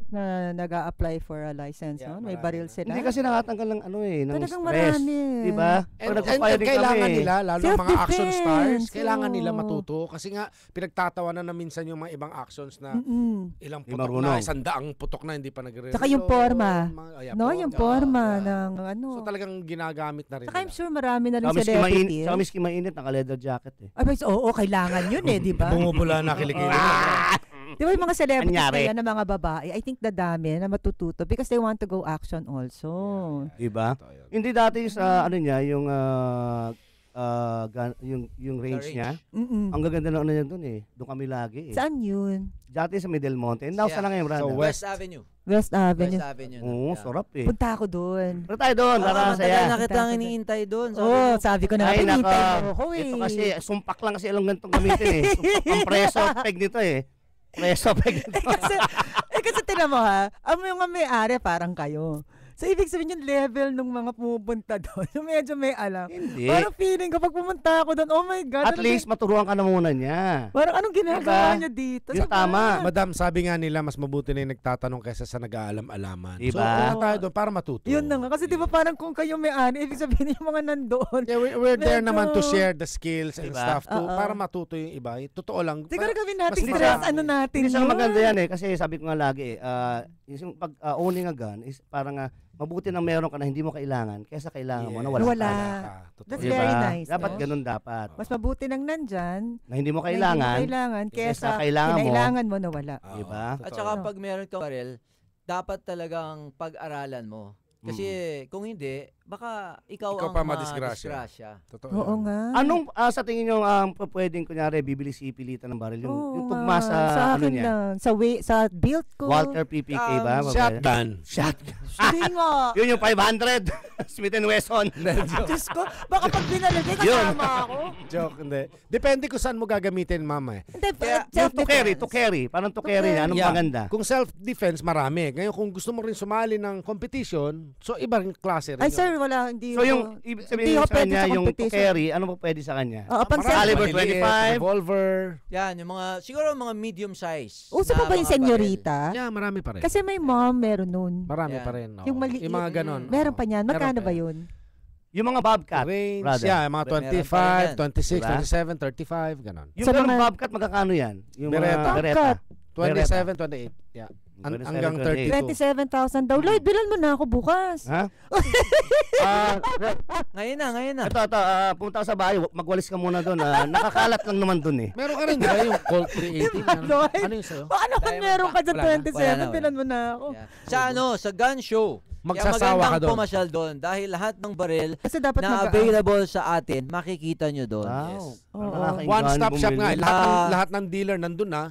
Na nag-a-apply for a license, Yeah, no? May marami baril na. sila. Hindi kasi nakatanggal ng ano eh. Ng Talagang stress. marami. Diba? Pag And nagpa-firing kailangan kami. nila, lalo ang mga action stars, Self-defense, kailangan nila oo. matuto. Kasi nga, pinagtatawanan na minsan yung mga ibang actions na ilang Di putok marunong. na, 100 putok na, hindi pa nagre-reload. Saka yung forma. No, yung forma yeah. ng ano. So talagang ginagamit na rin Saka I'm nila. sure marami na rin Saka miski mainit, celebrity. saka miski mainit, naka-leather jacket eh. Ay, oo, kailangan yun eh, di ba? Bumubula na kilikili. Di ba yung mga celebrities Anyari? na yan, na mga babae, I think dadami na matututo because they want to go action also. Diba? Hindi dati sa ano niya, yung yung range niya. Mm-mm. Ang gaganda ng ano niya doon eh. Doon kami lagi eh. Saan yun? Dati sa Middle Mountain. Now, Yeah. saan na ngayon, brother? So, West Avenue. West Avenue. West Avenue. Oo, Yeah. sarap eh. Punta ako doon. Pero tayo doon, para Ah, saya. tagal na kitang iniintay doon. Oo, sabi ko na, Ay, naka. pinintay mo ako eh. Ito kasi, sumpak lang kasi alam ganitong gamitin eh. Sumpak ang preso peg nito eh. Preso peg nito. kasi tinan mo ha, ang mga may-ari parang kayo. So, ibig sabihin yung level ng mga pumupunta doon, yung medyo may alam. Hindi. Parang feeling ko, pag pumunta ako doon, oh my God. At least maturuan ka na muna niya. Parang anong ginagawa Diba? niya dito? Yung tama. Madam, sabi nga nila, mas mabuti na yung nagtatanong kaysa sa nag-aalam-alaman. Diba? So, punta tayo doon para matuto. Yun na nga. Kasi di ba parang kung kayo may-ari, ibig sabihin yung mga nandoon. Yeah, we're there Medyo- naman to share the skills and Diba? stuff to, Oo. para matuto yung iba. Totoo lang. Siguro gawin natin mas stress, marami. ano natin Hindi siya yun. maganda yan eh. Kasi sabi ko nga lagi yung pag owning a gun is parang mabuti na meron ka na hindi mo kailangan kaysa kailangan mo na wala. Wala. Totoo. That's Diba? very nice. Dapat no? ganun dapat. Mas mabuti nang nandyan, Na hindi mo na hindi mo kailangan. kailangan kesa kailangan mo. kinailangan mo na wala. Oo, Diba? totoo. At saka Ano? pag meron kang baril, dapat talagang pag-aralan mo. Kasi kung hindi, baka ikaw Ikaw ang pa madisgrasya. madisgrasya. Totoo Oo yan. nga. Anong sa tingin nyo pwedeng kunyari bibili si pilitan ng baril? Yung Oo tugma nga. sa ano akin niya? lang. Sa build ko. Walter PPK ba? Shotgun. Shotgun. Hindi nga. Yun yung 500. Smith & Wesson. Diyos ko, baka pag binalagay, Yun. kasama ako. Joke, hindi. Depende kung saan mo gagamitin, mama eh. Hindi, Yung to carry. Parang to carry na. Anong Yeah. maganda? Kung self-defense, marami. Ngayon, kung gusto mo rin sumali ng competition, so ibang klase rin Ay yun. sir, wala. Hindi So ako- yung ibig hindi sabihin ako sa pwede kanya, sa yung to competition. carry, ano pa pwede sa kanya? Oo, pang Marami. Caliber Maliliit, 25. revolver. Yan, yung mga, siguro mga medium size. Uso na pa ba yung mga baril. senyorita? Yeah, marami pa rin. Kasi may mom, meron nun. Marami Yeah. pa rin. oo. Yung mali- Yung mga ganon. Meron oo. pa niyan. Meron Magkano pa ba yan. yun? Yung mga bobcat, Range, brother. yeah, mga Meron pa rin 25, yan. 26, Diba? 27, 35, ganon. Yung Sa ganun mga- bobcat, magkakano yan? Yung Beretta. mga beretta. 27, 28. Yeah. hanggang 32. 27,000 daw. Lloyd, bilan mo na ako bukas. Ha? Ngayon na. Ito, pumunta ka sa bahay, magwalis ka muna doon. Nakakalat lang naman doon eh. Meron ka rin, di ba, yung Colt 380? Lloyd? Ano yung sa'yo? Baka naman meron ka dyan Wala na. 27, bilan mo na ako. Yeah. Sa gun show. Magsasawa Kaya ka magandang doon. pumasyal doon dahil lahat ng baril Kasi dapat na available sa atin, makikita nyo doon. Wow. Oo. One-stop shop nga. Ah. Lahat ng dealer nandun na.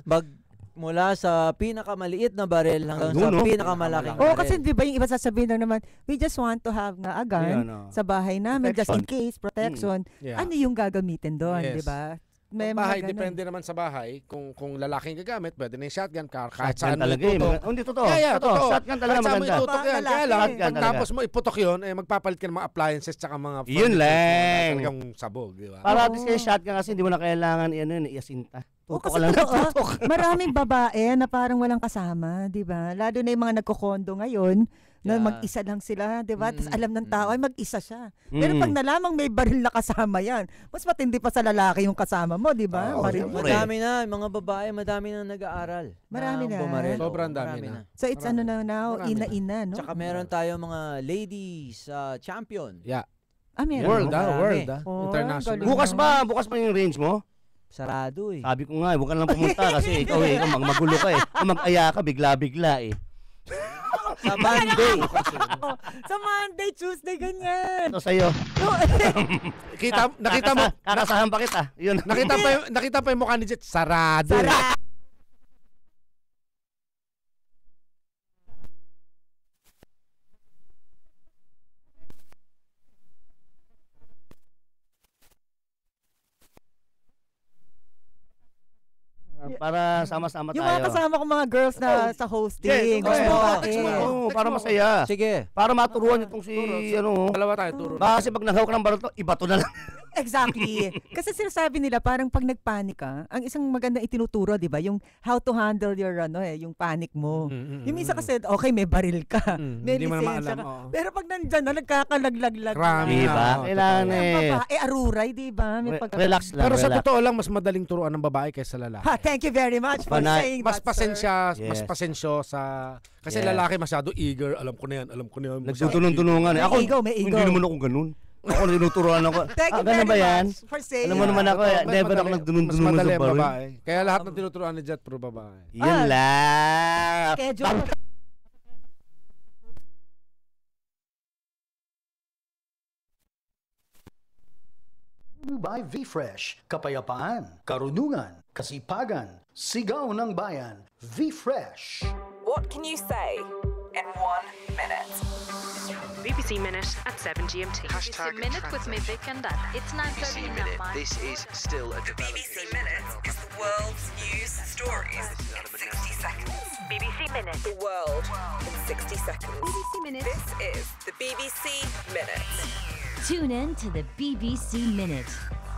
Mula sa pinakamaliit na baril hanggang Ayun, sa no? pinakamalaking Oo, baril. kasi di ba yung iba sasabihin lang naman, we just want to have nga a gun Ayun, sa bahay namin, just in Protection. case, protection. Yeah. Ano yung gagamitin doon, Yes. di ba? May bahay, mga ganun. depende naman sa bahay. Kung lalaking gagamit, pwede na yung shotgun car. Kahit Shotgun saan mo talaga eh. itutok. Hindi totoo. Yeah, totoo. Shotgun talaga Kahit saan mo maganda. itutok yan. Lalaki. Kaya lang, Shotgun pag talaga. tapos mo iputok yun, magpapalit ka ng mga appliances tsaka mga Yun furniture. lang. Talagang sabog, di ba? Para at least kayo shotgun kasi hindi mo na kailangan iasinta. Oo, Tutok kasi ka lang. totoo, maraming babae na parang walang kasama, di ba? Lalo na yung mga nagkokondo ngayon, na Yeah. mag-isa lang sila, di ba? Tapos Mm, alam ng tao ay mag-isa siya. Pero pag Mm. nalamang may baril na kasama yan, mas matindi pa sa lalaki yung kasama mo, di ba? Oo, Baril siyempre. mo. Madami na, mga babae, madami na nag-aaral. Marami na. bumaril. Sobrang Oo, dami marami na. So it's ano na now, Marami na. ina-ina, no? Tsaka meron tayo mga ladies champion. Yeah. Ah, meron. World, Marami. world, Oh, international. galing. Bukas pa yung range mo? Sarado eh. Sabi ko nga, huwag ka lang pumunta kasi ikaw magulo ka eh. Kung mag-aya ka, bigla-bigla eh. Sa Monday. Sa Monday, Tuesday, ganyan. Ito sa'yo. Nakita mo, Kakasahan pa kita. Yun. nakita pa yung mukha ni Jet, sarado. Para sama-sama Yung mga tayo. kasama ko mga girls na sa hosting. Yes, mga oo. babae. Oo, para masaya. Sige. Para maturuan itong si Dalawa tayo, turo. Baka kasi pag naghaw ka ng baril to, iba to na lang. Exactly. Kasi sinasabi nila parang pag nagpanik ka, ang isang maganda itinuturo, 'di ba? Yung how to handle your yung panic mo. Yung isa kasi okay, may baril ka. May Hindi mo na lisensya maalam, ka. oo. Pero pag nandiyan na nagkakalaglag-lag. Krami. Di ba? Oo, Kailangan Ang eh. babae, aruray, 'di ba? May Relax lang. Pero sa relax. totoo lang, mas madaling turuan ng babae kaysa lalaki. Ha, thank you very much for Panay. saying Mas that, sir. Yes. mas pasensyo sa kasi Yes. lalaki masyado eager, alam ko na yan. Nagtutulong-tulungan eh. May Ako, ego, may ego. hindi naman ako ganun. Ako tinuturuan ako. Thank you Ganun very ba yan? much for saying Alam mo naman ako, never ako Mas nagdunong-dunong madali sa ang baril. babae. Kaya lahat ng tinuturuan ni Jet puro babae. Yun lang. schedule. By V-Fresh, kapayapaan, karunungan, kasipagan, sigaw ng bayan, V-Fresh. What can you say in 1 minute? BBC Minute at 7 GMT. BBC Minute with me, Vic and Dad. It's 9:30 in the morning. This is still a The BBC Minute is the world's news stories in 60 seconds. BBC Minute. The world in 60 seconds. BBC Minute. This is the BBC Minute. Tune in to the BBC Minute.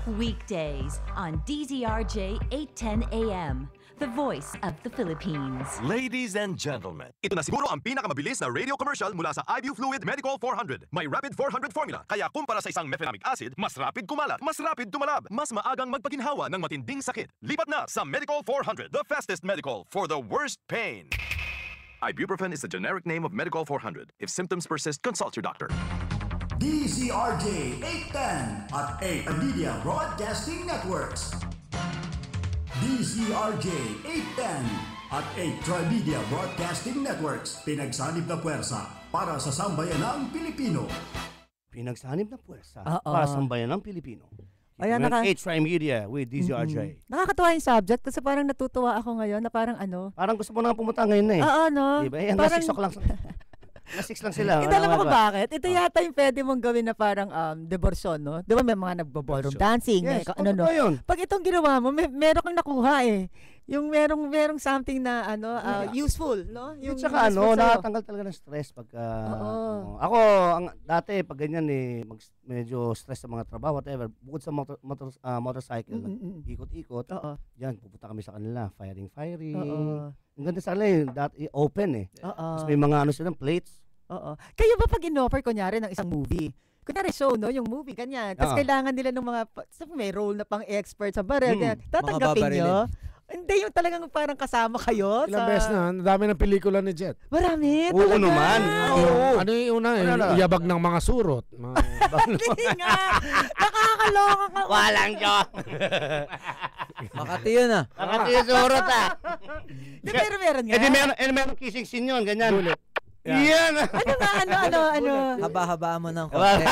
Weekdays on DZRJ 810 AM. The voice of the Philippines. Ladies and gentlemen, ito na siguro ang pinakamabilis na radio commercial mula sa IBU Fluid Medical 400. May Rapid 400 formula, kaya kumpara sa isang mefenamic acid, mas rapid kumalat, mas rapid tumalab, mas maagang magpaginhawa ng matinding sakit. Lipat na sa Medical 400, the fastest medical for the worst pain. Ibuprofen is the generic name of Medical 400. If symptoms persist, consult your doctor. DZRJ 810 at 8 Media Broadcasting Networks. DZRJ 810 at 8 Trimedia Broadcasting Networks. Pinagsanib na puwersa para sa sambayanang Pilipino. Pinagsanib na puwersa Oo. para sa sambayanang Pilipino. Ayan, H-Try Media with DZRJ. Nakakatuwa yung subject kasi parang natutuwa ako ngayon na parang ano. Parang gusto mo na pumunta ngayon na eh. Oo, no? Diba? Hanggang Parang- 6 o'clock lang. Hanggang 6 lang sila. Hindi Wala alam mo naman kung ba? bakit. Ito yata yung pwede mong gawin na parang diversion, no? Di ba may mga nagbo-ballroom dancing, Yes, ano, no? totoo yun. Pag itong ginawa mo, meron kang nakuha eh. Yung merong something na useful, no? Yung Yung tsaka useful sa'yo. nakatanggal talaga ng stress pagka Oo. ako dati pag ganyan medyo stress sa mga trabaho whatever bukod sa motorcycle ikot-ikot yan pupunta kami sa kanila firing Oo. ang ganda sa kanila dati open Oo. tapos may mga silang plates. Oo. Kayo ba pag in-offer kunyari ng isang movie? Kunyari show, no? Yung movie, ganyan. Tapos Oo. kailangan nila ng mga, may role na pang expert sa baril. Mm, Ganyan. Tatanggapin mga nyo? Hindi, yung talagang parang kasama kayo. Ilang beses na, ang dami ng pelikula ni Jet. Marami, Oo talaga. naman. Oo. Ano yung una? Yabag ng mga surot. Hindi nga. Nakakaloka ka. Walang joke. Makati yun ah. Makati yung surot ah. Pero meron nga. Meron kissing scene yun, ganyan. Bullet. Yan. Ano nga, ano. Haba-habaan mo ng konti.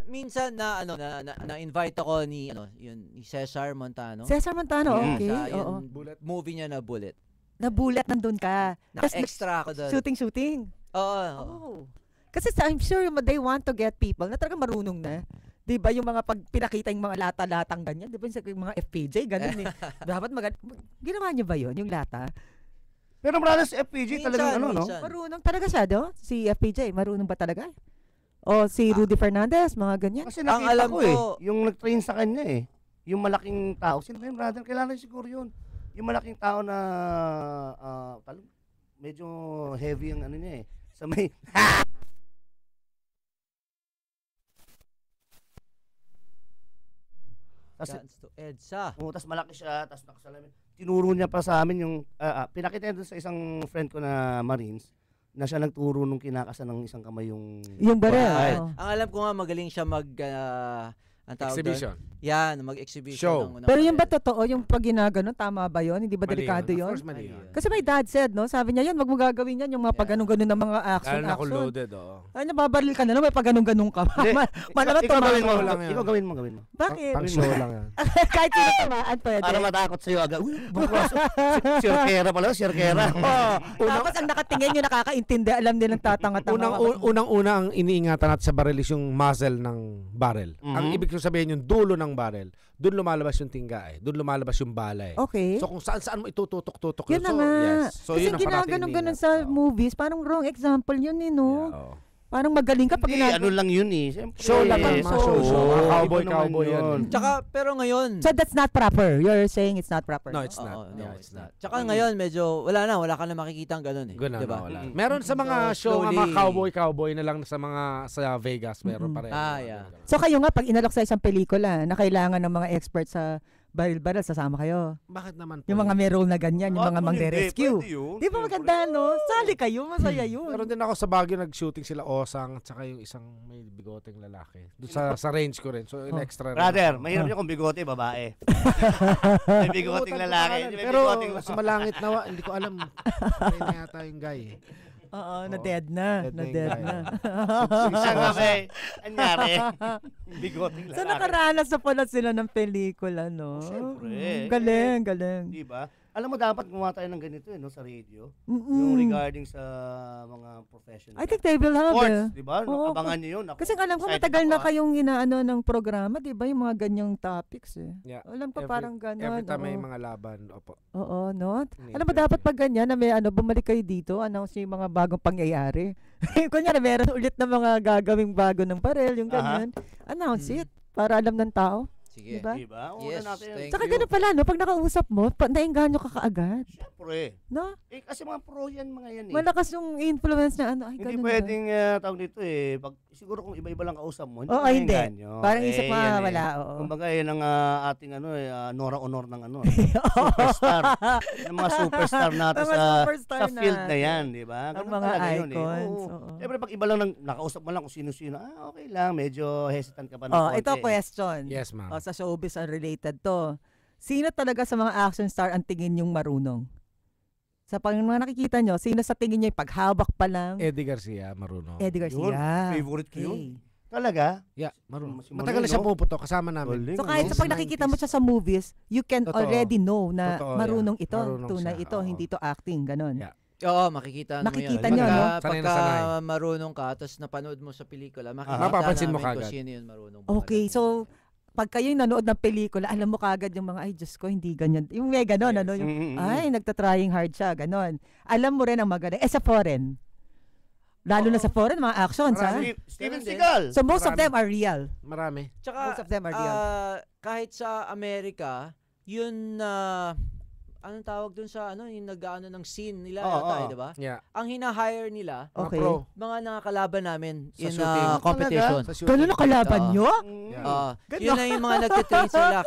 Minsan na-invite ako ni Cesar Montano. Cesar Montano, okay. Sa movie niya na Bullet. Na Bullet nandun ka. Naka-extra ako doon. Shooting. Oo. Kasi I'm sure they want to get people na talaga marunong na. 'Di ba yung mga pag pinakita yung mga lata-latang ganyan, 'di ba yung mga FPJ ganun eh. Dapat ginawa niyo ba 'yon, yung lata? Pero marami si FPJ talagang no? Marunong talaga siya, do? Si FPJ, marunong ba talaga? O si Rudy Fernandez, mga ganyan. Kasi nakita ko yung nag-train sa kanya yung malaking tao. Sino ba yun, brother? Kailangan siguro yun. Yung malaking tao na medyo heavy ang ano niya sa may Dance to EDSA. Tapos malaki siya, tapos nakasalamin. Tinuro niya pa sa amin yung pinakita niya doon sa isang friend ko na Marines na siya nagturo nung kinakasan ng isang kamay yung baril. Ang alam ko nga magaling siya exhibition. Yan, mag-exhibition. Show. Pero yung ba totoo, yung pag ginagano, tama ba yun? Hindi ba delikado yun? Of course, mali yun. Kasi my dad said, no? Sabi niya yan, wag mo gagawin yan, yung mga pag-ganong-ganon ng mga action. Lalo na kung loaded, Ay, nababaril ka na lang, may pag-ganong-ganon ka. Malaman ikaw gawin mo. Bakit? Pang show lang yan. Kahit sino tamaan, pwede. Para matakot sa'yo agad. Uy, sirkera pala, sirkera. Tapos ang nakatingin yung nakakaintindi, alam nilang tatanga-tanga. Unang-una ang iniingatan natin sa baril is yung muzzle ng barrel. Ang ibig sabihin yung dulo ng barrel. Doon lumalabas yung tingga Doon lumalabas yung bala Okay. So kung saan mo itututok-tutok yun. Yun na nga. So, kasi ginaganon-ganon sa movies, parang wrong example yun no? Yeah, parang magaling ka pag ano lang yun Siyempre, show lang mga show. Cowboy yan. Tsaka, pero ngayon. So that's not proper. You're saying it's not proper. No, it's not. No, it's not. Tsaka ngayon, medyo, wala ka na makikita ang ganun diba? Wala. Meron sa mga show nga mga cowboy na lang sa Vegas. Meron pa rin. Yeah. So kayo nga, pag inalok sa isang pelikula na kailangan ng mga experts sa baril-baril, sasama kayo. Bakit naman po? Yung mga may role na ganyan, yung mga mangre-rescue. Di ba maganda, no? Sali kayo, masaya yun. Meron din ako sa Baguio, nag-shooting sila Osang, at saka yung isang may bigoteng lalaki. Doon sa range ko rin. So, extra brother, mahirap niya kung bigote, babae. May bigoteng lalaki. Pero sa malangit na, hindi ko alam. Kaya na yata yung guy. Oo, na-dead na. Na-dead na. Saan kami? Anyari? Bigoting lalaki. So nakaranas na pala sila ng pelikula, no? Siyempre. Galing. Diba? Alam mo, dapat gumawa tayo ng ganito sa radio. Yung regarding sa mga professional. I think they will have sports, diba? Abangan nyo yun. Kasi alam ko matagal na kayong inaano ng programa, diba? Yung mga ganyang topics Yeah. Alam ko parang gano'n. Every time may mga laban, opo. Oo, no? Alam mo, dapat pag ganyan na may bumalik kayo dito, announce yung mga bagong pangyayari. Kunyari, meron ulit na mga gagawing bago ng baril, yung ganyan. Announce it para alam ng tao. Sige. Diba? Yes, thank Saka you. ganun pala, no? Pag nakausap mo, nainganyo ka kaagad. Siyempre. No? Kasi mga pro yan, mga yan Malakas yung influence na ay hindi ganun pwedeng tawag dito Pag, siguro kung iba-iba lang kausap mo, hindi maingganyo. Parang isip mo, wala. Kumbaga yan ang ating Nora Honor ng superstar. Yung mga superstar natin sa field na yan, di ba? Ang mga icons. Siyempre pag iba lang nakausap mo lang kung sino-sino, okay lang, medyo hesitant ka pa ng konti. Ito question. Yes, ma'am. Sa showbiz unrelated to. Sino talaga sa mga action star ang tingin yung marunong? Sa mga nakikita nyo, sino sa tingin nyo yung paghawak pa lang? Eddie Garcia, marunong. Eddie Garcia. Yun, favorite ko yun. Talaga? Yeah, marunong. Matagal na siya puputo, kasama namin. So kahit sa pag nakikita mo siya sa movies, you can already know na marunong ito, tunay ito, hindi to acting, ganon. Yeah. Oo, makikita nyo, no? Pagka marunong ka, tapos napanood mo sa pelikula, mapapansin mo kagad. Kung sino yun marunong. Okay, so pag kayo nanood ng pelikula, alam mo kagad yung mga, ay Diyos ko, hindi ganyan. Yung may ganon, yung, ay, nagtatrying hard siya, ganon. Alam mo rin ang magaling. Sa foreign. Lalo na sa foreign, mga actions, ha? Steven Seagal. So most of them are real. Marami. Tsaka, most of them are real. Kahit sa Amerika, yun anong tawag dun sa yung nag-aano ng scene nila di ba? Yeah. Ang hina-hire nila, Okay. mga nakakalaban namin Sa in shooting. competition. Sa shooting. Ganun ang kalaban nyo? Yun na yung mga nagtitrain sila.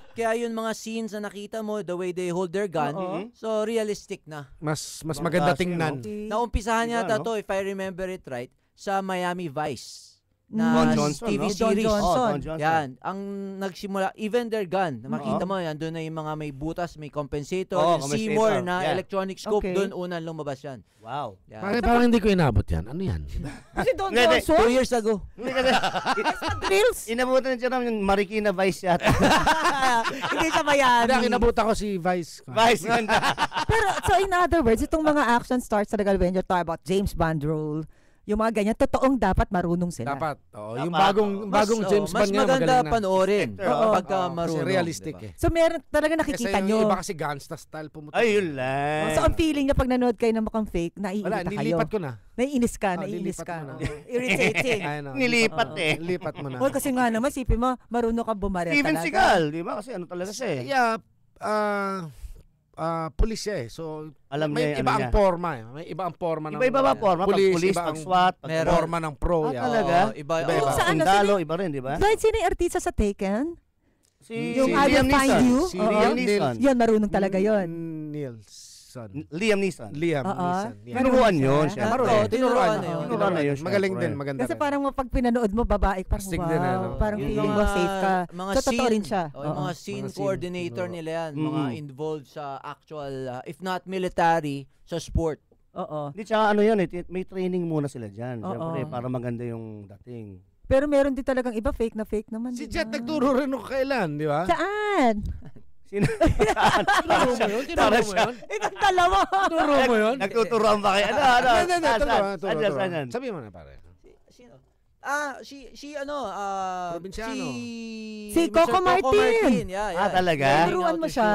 Kaya yung mga scenes na nakita mo, the way they hold their gun, so realistic na. Mas maganda tingnan. Naumpisahan yata to, if I remember it right, sa Miami Vice. Na Don Johnson, TV no? series. Don Johnson. Yan. Ang nagsimula, even their gun, makita mo yan, doon na yung mga may butas, may compensator, yung Seymour na electronic scope, doon unang lumabas yan. Wow. Yan. Parang hindi ko inabot yan. Ano yan? Kasi Don Johnson? 2 years ago. Drills? Inabutan niya naman yung Marikina Vice yata. Hindi siya Miami. Hindi, inabutan ko si Vice. Vice ganda. Pero, so in other words, itong mga action stars talaga when you're talking about James Bond role, yung mga ganyan, totoong dapat marunong sila. Dapat. Yung bagong James Bond nga, mas maganda magaling na. panoorin pagka marunong. Kasi realistic diba? eh. So meron talaga nakikita Kasi nyo. yung iba kasi gangsta style pumunta. Ay, yun lang. So ang feeling niya pag nanood kayo ng mukhang fake, naiinita Wala, kayo. nilipat ko na. Naiinis ka, naiinis nilipat ka. mo na. Irritating. Nilipat eh. Nilipat mo na. Well, kasi nga naman, sipin mo, marunong ka bumaril Steven talaga. Seagal, di ba? Kasi ano talaga siya eh. Yeah, pulis siya eh. So, Alam may niya yung iba ano ang niya. forma eh. May iba ang forma ng Iba-iba ba forma? Pag police, iba pag ang SWAT, pag forma ng pro. Ah, yeah. talaga? Iba. Yung sa ano, Sundalo, iba rin, di ba? Kahit sino yung artista sa Taken? Yung I Liam Will Find Neeson. You? Si Oo. Liam Neeson. Yun, marunong talaga yun. Liam Neeson. Liam Neeson. yeah. Tinuruan yun siya. Oo, tinuruan na yun. Tinuruan na yun siya. Magaling din, maganda Kasi rin. parang pag pinanood mo, babae, parang Astig wow, din, ano? parang Yung feeling mo safe ka. Mga So, totoo rin scene, siya. yung mga scene Mga scene, coordinator tinuro. nila yan, mga involved sa actual, if not military, sa sport. Oo. Hindi, tsaka ano yun eh, may training muna sila dyan. Oo. Siyempre, para maganda yung dating. Pero meron din talagang iba fake naman. Si di Jet ba? nagturo rin nung kailan, di ba? Saan? Sino? Tinuro mo yun? Tinuro mo yun? Itong dalawa. Tinuro mo yun? Nagtuturuan ba kayo? Ano? Saan? Sabi mo na pare. Sino? Si Probinsyano. Si Mr. Coco Martin. Yeah. talaga? Tinuruan mo siya?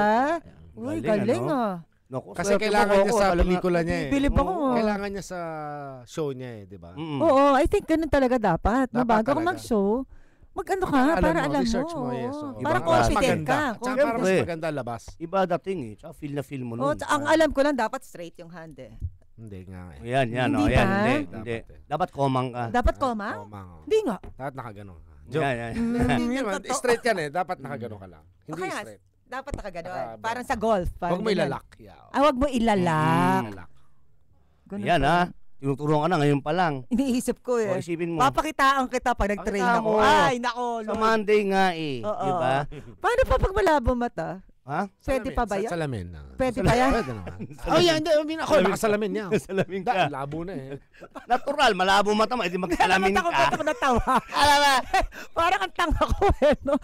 Uy, galing ah. Naku, Kasi swerte kailangan mo niya ako, sa talaga. pelikula niya eh. Bilib ako. Kailangan niya sa show niya eh, di ba? Oo, I think ganun talaga dapat. Dapat Bago ka talaga. mag-show, mag-ano ka, para alam mo. research mo, yes. oo. Para Ibang confident maganda. ka. Tsaka para mas Siyempre. maganda labas. Iba dating eh. Tsaka feel na feel mo Oh, nun. ang alam ko lang, dapat straight yung hand eh. Hindi nga eh. Yan. Hindi Oh, yan. ba? Hindi. Dapat eh. Dapat komang ka. Dapat koma? Komang. Hindi nga. Dapat nakaganon ka. Yan. Hindi naman. Straight yan eh. Dapat nakaganon ka lang. Hindi Okay nga, straight. dapat nakaganon. Naka- Parang sa golf. Huwag mo ganun. ilalak. Yeah. Huwag mo ilalak. Ilalak. Ganun Yan pa. ha. Tinuturuan ka na ngayon pa lang. Iniisip ko O, eh. isipin mo. Papakitaan kita pag nag-train Pakita ako. mo. Ay, nako. Sa Lord. Monday nga eh. Oo. Di ba? Paano pa pag malabo mata? Ha? Pwede pa ba yan? Salamin. Pwede pa yan? Pwede naman. Oh, yan. Hindi. Ako, nakasalamin niya. Salamin ka. Labo na eh. Natural, malabo mata mo. Edi magsalamin Ba't ka. ako natawa? Alam mo, parang ang tanga ko eh, no?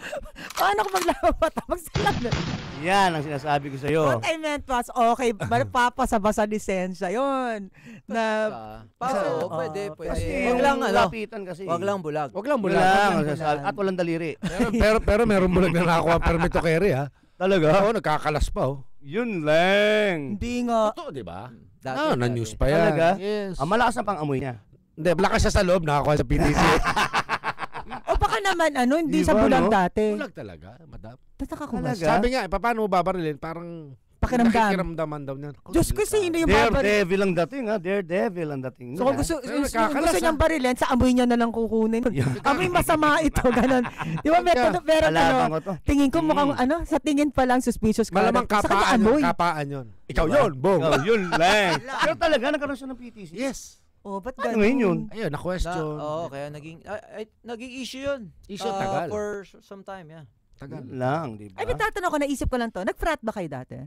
Paano ko maglabo mata? Magsalamin. Yan ang sinasabi ko sa'yo. What I meant was, okay, papasaba sa lisensya yun. Na, Oo, pwede. Kasi Wag yung lang lapitan kasi. Wag lang bulag. Huwag lang Wala bulag. lang. At walang daliri. Pero meron bulag na nakakuha permit to carry ha. Talaga? Oo, nagkakalas pa oh. Yun lang. hindi nga. Totoo, di ba? Dati, Na-news pa yan. Talaga? Yes. Malakas ang pang-amoy niya. Hindi, lakas siya sa loob, nakakuha sa PTC. O baka naman, hindi Di sa ba, bulag no? dati. Bulag talaga, madam. Tataka ko ba? Talaga? Sabi nga, paano mo babarilin? Parang Pakiramdam. nakikiramdaman daw niya. Diyos ko, sino yung babaril? Daredevil ang dating ha. Daredevil ang dating. So kung gusto, Pero gusto nakakalas, niyang barilin, sa amoy niya na lang kukunin. Amoy masama ito, ganun. Di ba, meron Alabang ko to. tingin ko mukhang sa tingin pa lang suspicious ka. Malamang Sa kanya kapaan yun. amoy. Kapaan yun. Ikaw yun, bong. Oh, yun lang. Pero talaga, nagkaroon siya ng PTC. Yes. Oh, ba't Ano ganun? ngayon yun? Ayun, na-question. Oo, kaya naging issue yun. Issue, tagal. For some time, yeah. Tagal. Yun lang, di ba? Ay, natatanong ko, naisip ko lang to. Nag-frat ba kayo dati?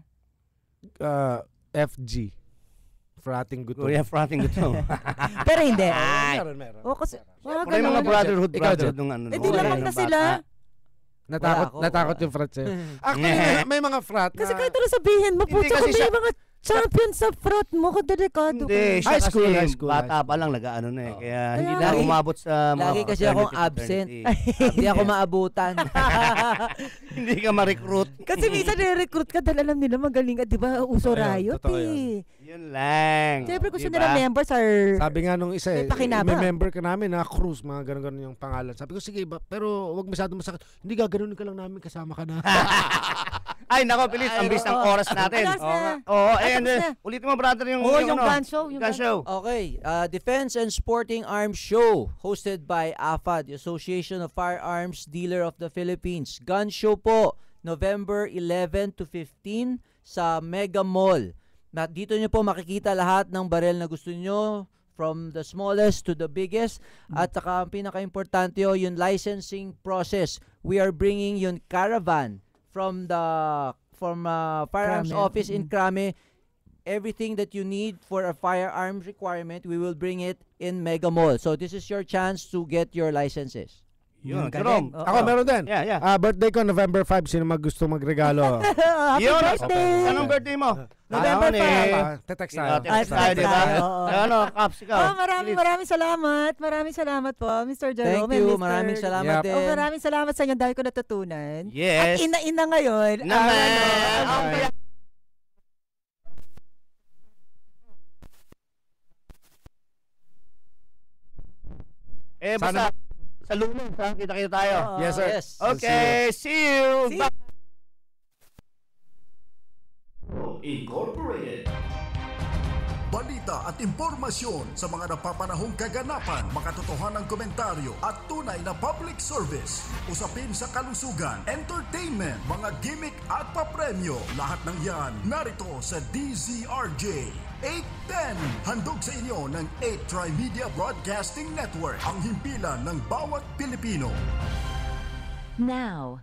FG. Frating gusto. Oh, yeah, fronting ito. Pero hindi. Meron. O kasi, Wala yung mga brotherhood nung ano. Eh, di lamang na sila. Natakot yung frat sa'yo. Actually, may mga frat Kasi na... kahit ano sabihin mo, Hindi, putya ko kasi may siya- mga champion sa fruit mo, kadelikado. Hindi, siya High school, kasi high school, bata pa lang nag-ano na eh. Kaya hindi na Lagi- umabot sa mga Lagi kasi akong absent. Hindi ako maabutan. Hindi ka ma-recruit. Kasi minsan nire-recruit ka dahil alam nila magaling ka, di ba? Uso riot totoo eh. Yun lang. Siyempre gusto Diba? nila members are... Sabi nga nung isa May pakinabang. may member ka namin na Cruz, mga ganun-ganun yung pangalan. Sabi ko, sige, pero wag masyado masakit. Hindi gaganunin ka lang namin, kasama ka na. Ay, nako, bilis. Ang bilis ng oras natin. Oras na. Oo, Tapos na. ulitin mo, brother, yung... yung ano, gun show. gun show. Okay, Defense and Sporting Arms Show hosted by AFA, the Association of Firearms Dealer of the Philippines. Gun show po, November 11 to 15 sa Mega Mall. Dito nyo po makikita lahat ng barel na gusto nyo, from the smallest to the biggest. At saka ang pinaka-importante yung licensing process. We are bringing yung caravan from firearms Krame. office in Krame. Everything that you need for a firearms requirement, we will bring it in Mega Mall. So this is your chance to get your licenses. Yun, galing. Jerome. Ako meron din. Yeah. Birthday ko, November 5. Sino gusto magregalo? Happy Yun. birthday! Anong birthday mo? November 5. Text tayo. Text tayo, di ba? Oo. Ano, Caps, ikaw? Maraming salamat. Maraming salamat po, Mr. Jerome. Thank you. and Mr. Maraming salamat Yep. din. Maraming salamat sa inyo dahil ko natutunan. Yes. At ina-ina ngayon. Naman. Basta sa lunes, kita-kita tayo. Yes, sir. Yes. Okay, see you. See you. Incorporated. Balita at impormasyon sa mga napapanahong kaganapan, makatotohanang komentaryo at tunay na public service. Usapin sa kalusugan, entertainment, mga gimmick at papremyo. Lahat ng yan narito sa DZRJ 810. Handog sa inyo ng 8 Tri-Media Broadcasting Network, ang himpilan ng bawat Pilipino. Now,